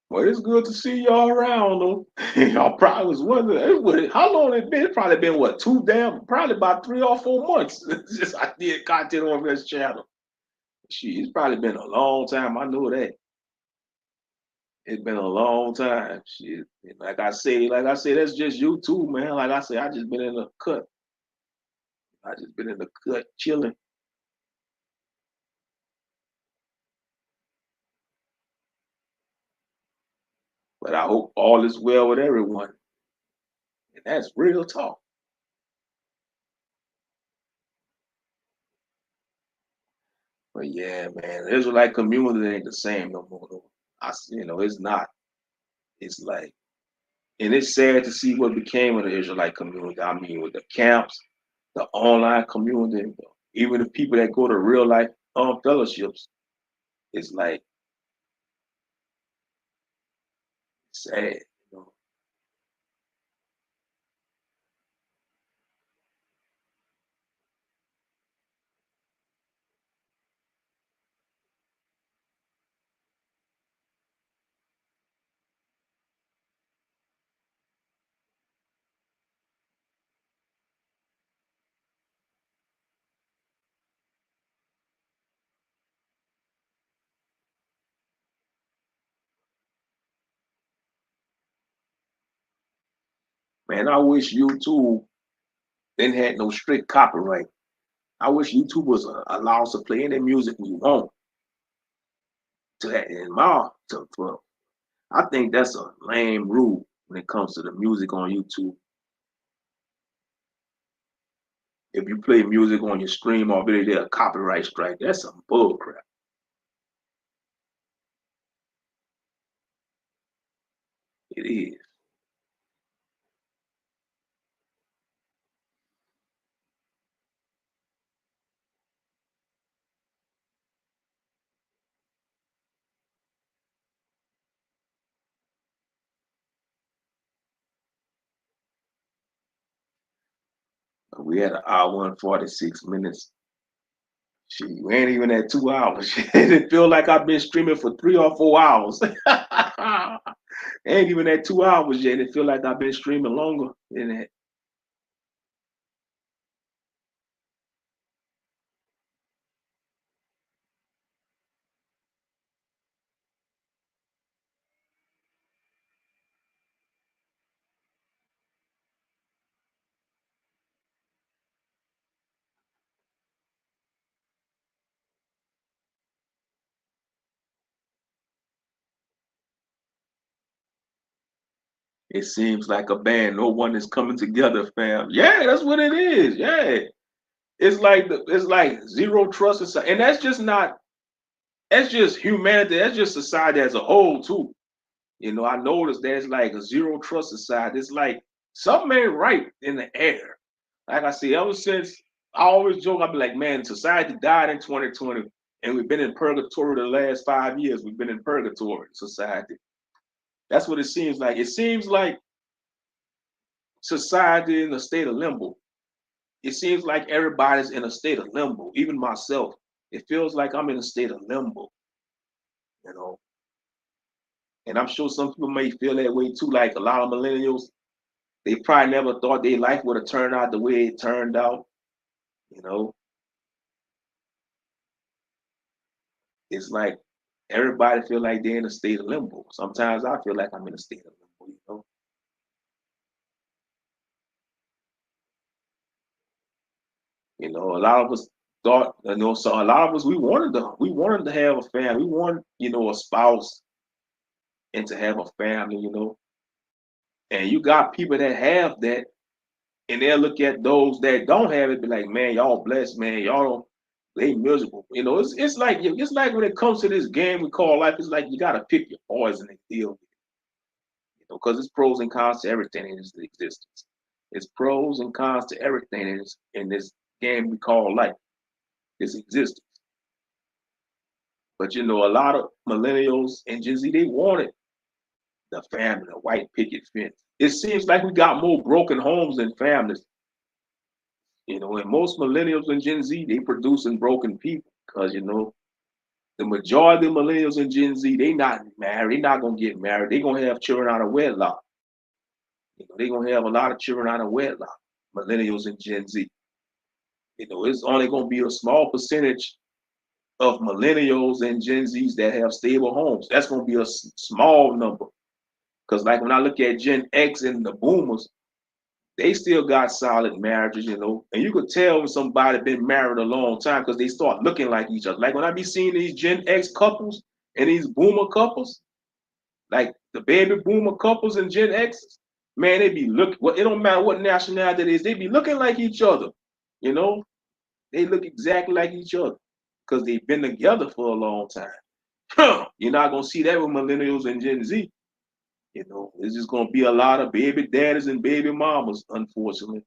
Well, it's good to see y'all around though. Y'all probably was wondering how long it been. It's probably been what probably about 3 or 4 months since I did content on this channel. Shit, it's probably been a long time. I know that. It's been a long time. Shit. And like I say, that's just YouTube, man. Like I say, I just been in the cut. I just been in the cut chilling. But I hope all is well with everyone. And that's real talk. But yeah, man, the Israelite community ain't the same no more. Though. It's not. It's like, and it's sad to see what became of the Israelite community. I mean, with the camps, the online community, even the people that go to real life fellowships, it's like sad. You know? Man, I wish YouTube didn't had no strict copyright. I wish YouTube was allow us to play any music we want to that in my to for I think that's a lame rule when it comes to the music on YouTube. if you play music on your stream or video, they'll copyright strike. That's some bull crap. It is. We had an hour and 46 minutes. Shit, we ain't even at 2 hours. Shit, it feel like I've been streaming for 3 or 4 hours. Ain't even at 2 hours yet. It feel like I've been streaming longer than that. It seems like a band. No one is coming together, fam. Yeah, that's what it is. Yeah. It's like zero trust and that's just not that's just humanity. That's just society as a whole too. I noticed there's like a zero trust society. It's like something ain't right in the air. Like I say, ever since I always joke, I'll be like, man, society died in 2020, and we've been in purgatory the last 5 years. We've been in purgatory, society. That's what it seems like. It seems like society in a state of limbo. It seems like everybody's in a state of limbo, even myself. It feels like I'm in a state of limbo, you know. And I'm sure some people may feel that way too. Like a lot of millennials, they probably never thought their life would have turned out the way it turned out. You know, it's like everybody feel like they're in a state of limbo. Sometimes I feel like I'm in a state of limbo. A lot of us thought, so a lot of us we wanted to have a family. We wanted, a spouse and to have a family. And you got people that have that, and they'll look at those that don't have it, be like, man, y'all blessed, man. Y'all don't, they miserable. It's like when it comes to this game we call life, it's like you gotta pick your poison and deal with it, because it's pros and cons to everything in this existence. It's pros and cons to everything in this game we call life, this existence. But a lot of millennials and Gen Z, they wanted the family, the white picket fence. It seems like we got more broken homes than families. And most millennials and Gen Z, they producing broken people because, the majority of millennials and Gen Z, they not married. They not going to get married. They going to have children out of wedlock. They going to have a lot of children out of wedlock, millennials and Gen Z. It's only going to be a small percentage of millennials and Gen Zs that have stable homes. That's going to be a small number. Because like when I look at Gen X and the boomers, they still got solid marriages. And you could tell when somebody been married a long time because they start looking like each other. Like when I be seeing these Gen X couples and these boomer couples, like the baby boomer couples and Gen X, man, they be look. Well, it don't matter what nationality it is, they be looking like each other. You know, they look exactly like each other because they've been together for a long time. You're not gonna see that with millennials and Gen Z. It's just gonna be a lot of baby daddies and baby mamas, unfortunately.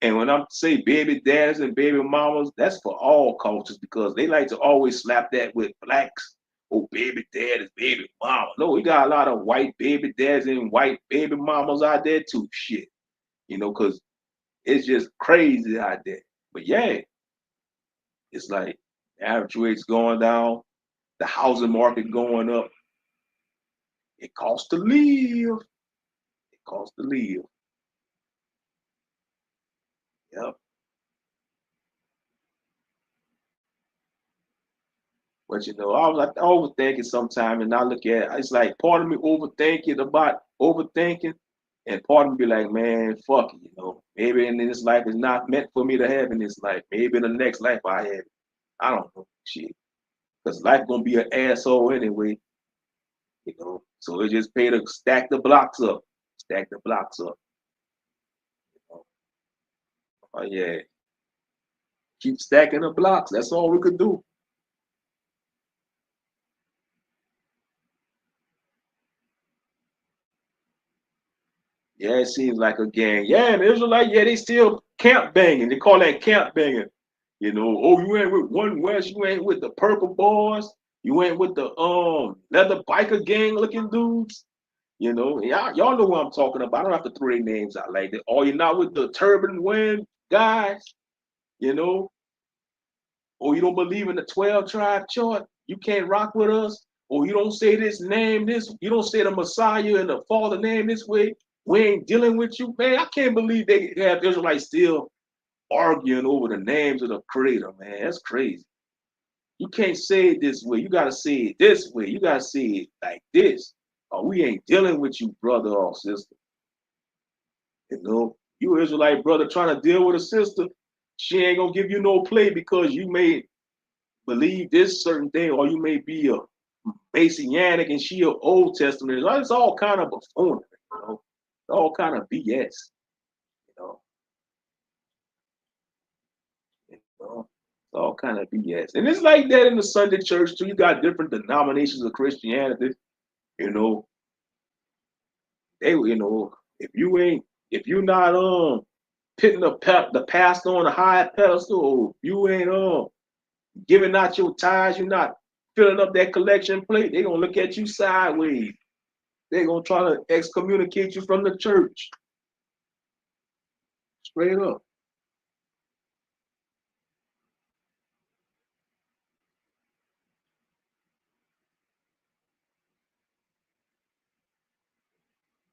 And when I say baby daddies and baby mamas, that's for all cultures because they like to always slap that with blacks. Oh, baby daddies, baby mama. No, we got a lot of white baby dads and white baby mamas out there too. Shit, because it's just crazy out there. But yeah, it's like average rates going down, the housing market going up. It costs to live. It costs to live. Yep. But I was like overthinking sometime, and I look at it's like part of me overthinking, and part of me be like, man, fuck it. Maybe in this life is not meant for me to have in this life. Maybe in the next life I have it. I don't know, shit. Because life gonna be an asshole anyway. So it just pay to stack the blocks up, stack the blocks up. Oh yeah. Keep stacking the blocks. That's all we could do. Yeah, it seems like a gang. Yeah, and Israelite, yeah, they still camp banging. They call that camp banging. You know, oh, you ain't with One West, you ain't with the Purple Boys, you ain't with the leather biker gang looking dudes. You know, y'all know who I'm talking about. I don't have to throw their names out like that. Or you're not with the turban wearing guys, you know, or you don't believe in the 12 tribe chart. You can't rock with us. Or you don't say this name, you don't say the Messiah and the Father name this way. We ain't dealing with you, man. I can't believe they have Israelites still arguing over the names of the Creator, man. That's crazy. You can't say it this way. You gotta say it this way. You gotta say it like this. Or we ain't dealing with you, brother or sister. You know, you Israelite brother trying to deal with a sister, she ain't gonna give you no play because you may believe this certain thing, or you may be a Messianic and she a Old Testament. It's all kind of buffoonery, you know. It's all kind of BS, you know. You know? It's all kind of BS. And it's like that in the Sunday church too. You got different denominations of Christianity, you know. You know, if you not putting the pastor on a high pedestal, you ain't giving out your tithes, you're not filling up that collection plate, they're gonna look at you sideways. They're gonna try to excommunicate you from the church. Straight up.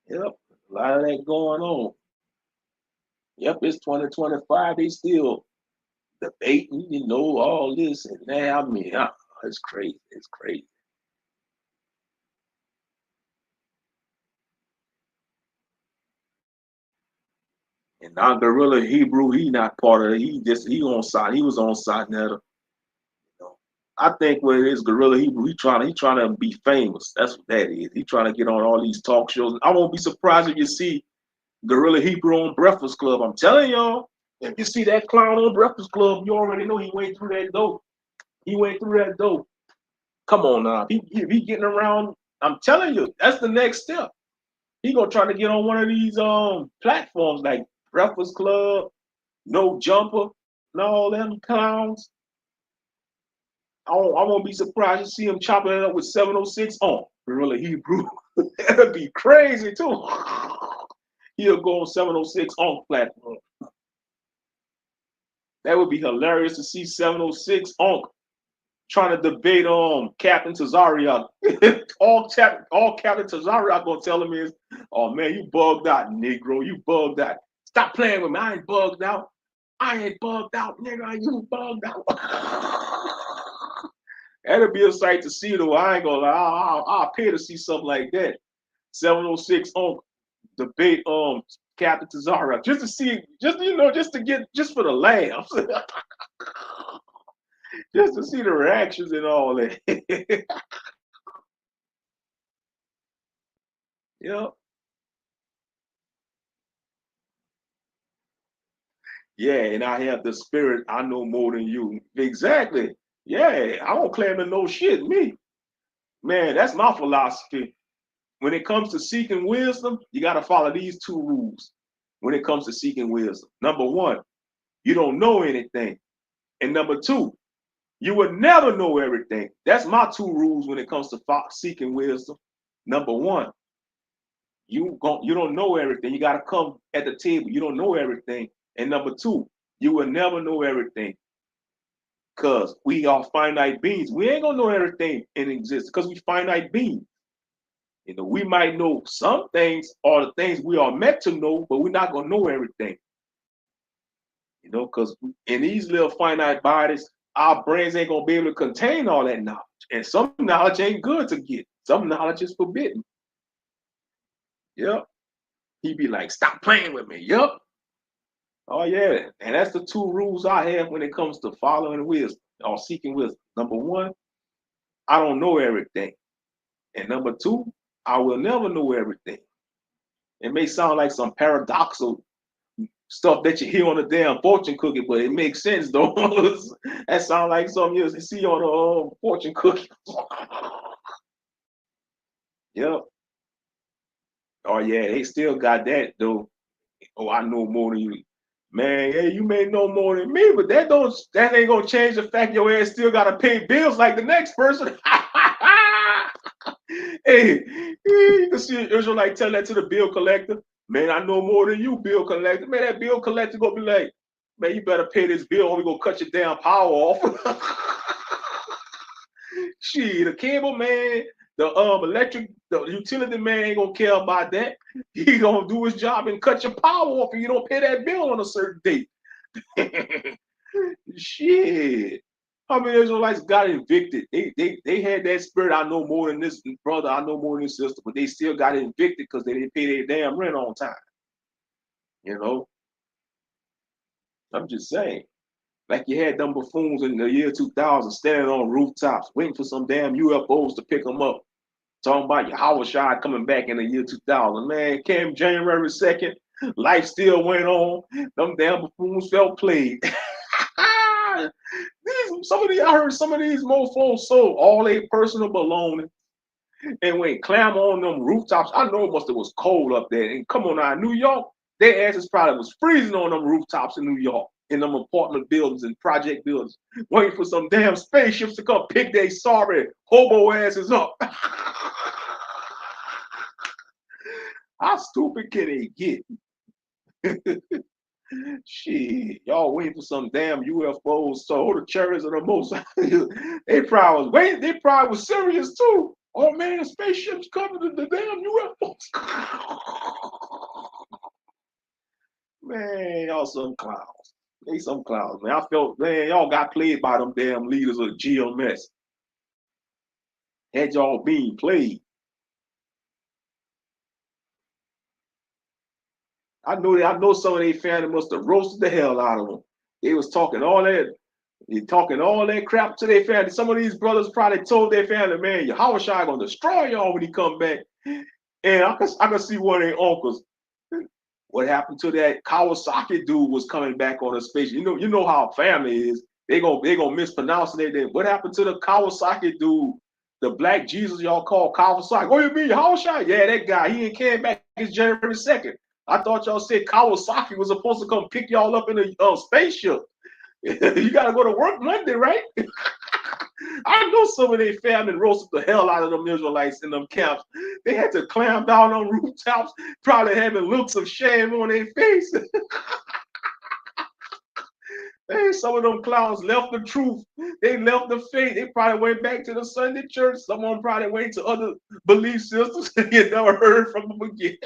Yep. A lot of that going on. Yep, it's 2025. They still debating, you know, all this and that. I mean, it's crazy. It's crazy. And now Gorilla Hebrew, he not part of it. He on side. He was on side now. You know. I think with his Gorilla Hebrew, he trying to be famous. That's what that is. He trying to get on all these talk shows. I won't be surprised if you see Gorilla Hebrew on Breakfast Club. I'm telling y'all, if you see that clown on Breakfast Club, you already know he went through that door. He went through that door. Come on now. He getting around. I'm telling you, that's the next step. He gonna try to get on one of these platforms like Breakfast Club, No Jumper, and all them clowns. I won't be surprised to see him chopping it up with 706 on Gorilla Hebrew. That'd be crazy too. He'll go on 706 on platform. That would be hilarious to see 706 on trying to debate Captain Tazariak. all Captain Tazariak gonna tell him is, oh man, you bugged out, Negro. You bugged out. Stop playing with me. I ain't bugged out. I ain't bugged out, nigga. You bugged out. That'll be a sight to see though. I ain't gonna lie. I'll pay to see something like that. 706 on debate Captain Tazariak. Just to see, just to get just for the laughs. Just to see the reactions and all that. Yep. Yeah, and I have the spirit. I know more than you. Exactly. Yeah, I don't claim to know shit. Me, man, that's my philosophy. When it comes to seeking wisdom, you got to follow these two rules. When it comes to seeking wisdom, number one, you don't know anything, and number two, you will never know everything. That's my two rules when it comes to seeking wisdom. Number one, you don't know everything. You got to come at the table. You don't know everything. And number two, you will never know everything because we are finite beings. We ain't gonna know everything in existence because we finite beings. You know, we might know some things or the things we are meant to know, but we're not gonna know everything. You know, because in these little finite bodies, our brains ain't gonna be able to contain all that knowledge. And some knowledge ain't good to get. Some knowledge is forbidden. Yep. He'd be like, stop playing with me. Yep. Oh yeah, and that's the two rules I have when it comes to following wisdom or seeking wisdom. Number one, I don't know everything, and number two, I will never know everything. It may sound like some paradoxical stuff that you hear on the damn fortune cookie, but it makes sense though. That sounds like something you see on a fortune cookie. Yep. Oh yeah, they still got that though. Oh, I know more than you. Man, yeah, you may know more than me, but that ain't gonna change the fact your ass still gotta pay bills like the next person. Hey, you can see an Israelite tell that to the bill collector. Man, I know more than you, bill collector. Man, that bill collector gonna be like, man, you better pay this bill or we gonna cut your damn power off. Shit, the cable man, the electric, the utility man ain't gonna care about that. He gonna do his job and cut your power off if you don't pay that bill on a certain date. Shit. How many Israelites got evicted? They had that spirit. I know more than this brother. I know more than this sister, but they still got evicted because they didn't pay their damn rent on time. You know, I'm just saying. Like you had them buffoons in the year 2000 standing on rooftops waiting for some damn UFOs to pick them up. Talking about your Howard Shard coming back in the year 2000. Man, came January 2nd. Life still went on. Them damn buffoons felt played. I heard some of these mofos sold all their personal belongings and went clamor on them rooftops. I know it was cold up there. And come on now, New York, their asses probably was freezing on them rooftops in New York, in them apartment buildings and project buildings, waiting for some damn spaceships to come pick their sorry hobo asses up. How stupid can they get? Shit, y'all waiting for some damn UFOs. So the cherries are the most. They probably was waiting. They probably was serious too. Oh man, the spaceships coming to the damn UFOs. Man, y'all some clowns. They some clowns, man. I felt, man, y'all got played by them damn leaders of GMS. Had y'all being played. I know some of they family must have roasted the hell out of them. They was talking all that crap to their family. Some of these brothers probably told their family, man, your Howard Shai gonna destroy y'all when he come back. And I can see one of their uncles. What happened to that Kawasaki dude was coming back on a space. You know how family is. They gonna mispronounce it. What happened to the Kawasaki dude? The black Jesus y'all call Kawasaki. What do you mean, Howard Shai? Yeah, that guy. He ain't came back. It's January 2nd. I thought y'all said Kawasaki was supposed to come pick y'all up in a spaceship. You got to go to work Monday, right? I know some of their family roasted the hell out of them Israelites in them camps. They had to climb down on rooftops, probably having looks of shame on their face. Hey, some of them clowns left the truth. They left the faith. They probably went back to the Sunday church. Some of them probably went to other belief systems. You never heard from them again.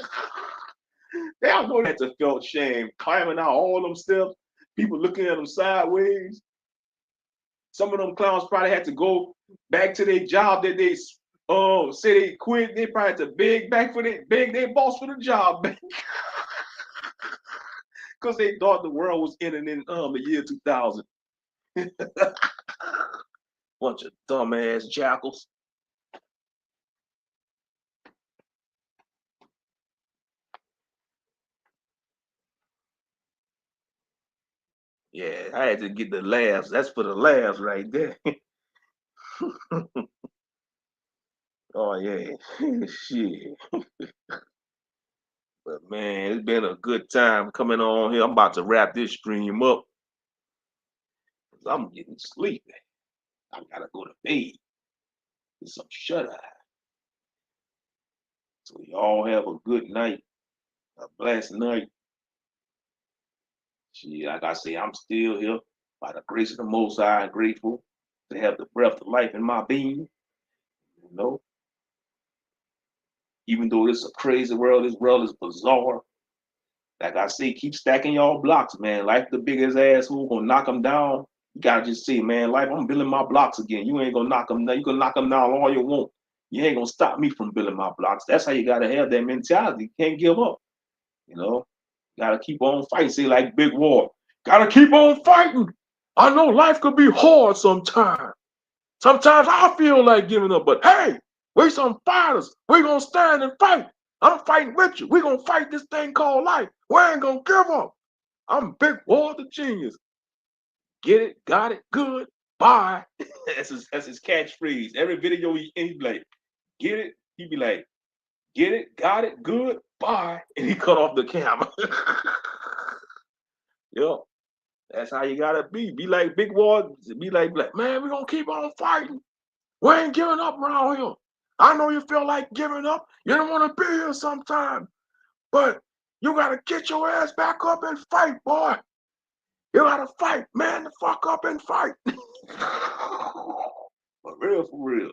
They all know that to felt shame, climbing out all them steps, people looking at them sideways. Some of them clowns probably had to go back to their job that they say they quit. They probably had to beg their boss for the job back. Because they thought the world was ending in the year 2000. Bunch of dumbass jackals. Yeah, I had to get the laughs. That's for the laughs right there. Oh yeah, shit. But man, it's been a good time coming on here. I'm about to wrap this stream up. 'Cause I'm getting sleepy. I gotta go to bed. Get some shut eye. So y'all have a good night, a blessed night. Shit, like I say, I'm still here by the grace of the Most High and grateful to have the breath of life in my being. You know, even though this is a crazy world, this world is bizarre. Like I say, keep stacking y'all blocks, man. Life the biggest asshole gonna knock them down. You gotta just say, man, life, I'm building my blocks again. You ain't gonna knock them down. You can knock them down all you want. You ain't gonna stop me from building my blocks. That's how you gotta have that mentality. You can't give up. You know, gotta keep on fighting. Say like Big War. Gotta keep on fighting. I know life could be hard sometimes. Sometimes I feel like giving up, but hey, we some fighters. We gonna stand and fight. I'm fighting with you. We gonna fight this thing called life. We ain't gonna give up. I'm Big Wall the Genius. Get it, got it, good, bye. That's his catchphrase. Every video he be like, get it, he be like, get it, got it, good, bye. And he cut off the camera. Yo, that's how you gotta be. Be like Big Wall, be like, man, we gonna keep on fighting. We ain't giving up around here. I know you feel like giving up. You don't want to be here sometime. But you gotta get your ass back up and fight, boy. You gotta fight, man, the fuck up and fight. For real, for real.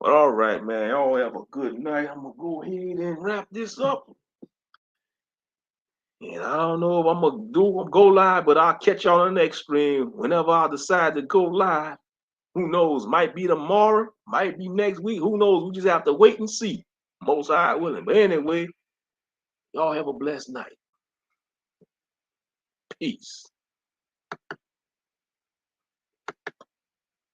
But all right, man. Y'all have a good night. I'm gonna go ahead and wrap this up. And I don't know if I'm gonna go live, but I'll catch y'all on the next stream whenever I decide to go live. Who knows? Might be tomorrow, might be next week. Who knows? We just have to wait and see. Most High willing. But anyway, y'all have a blessed night. Peace.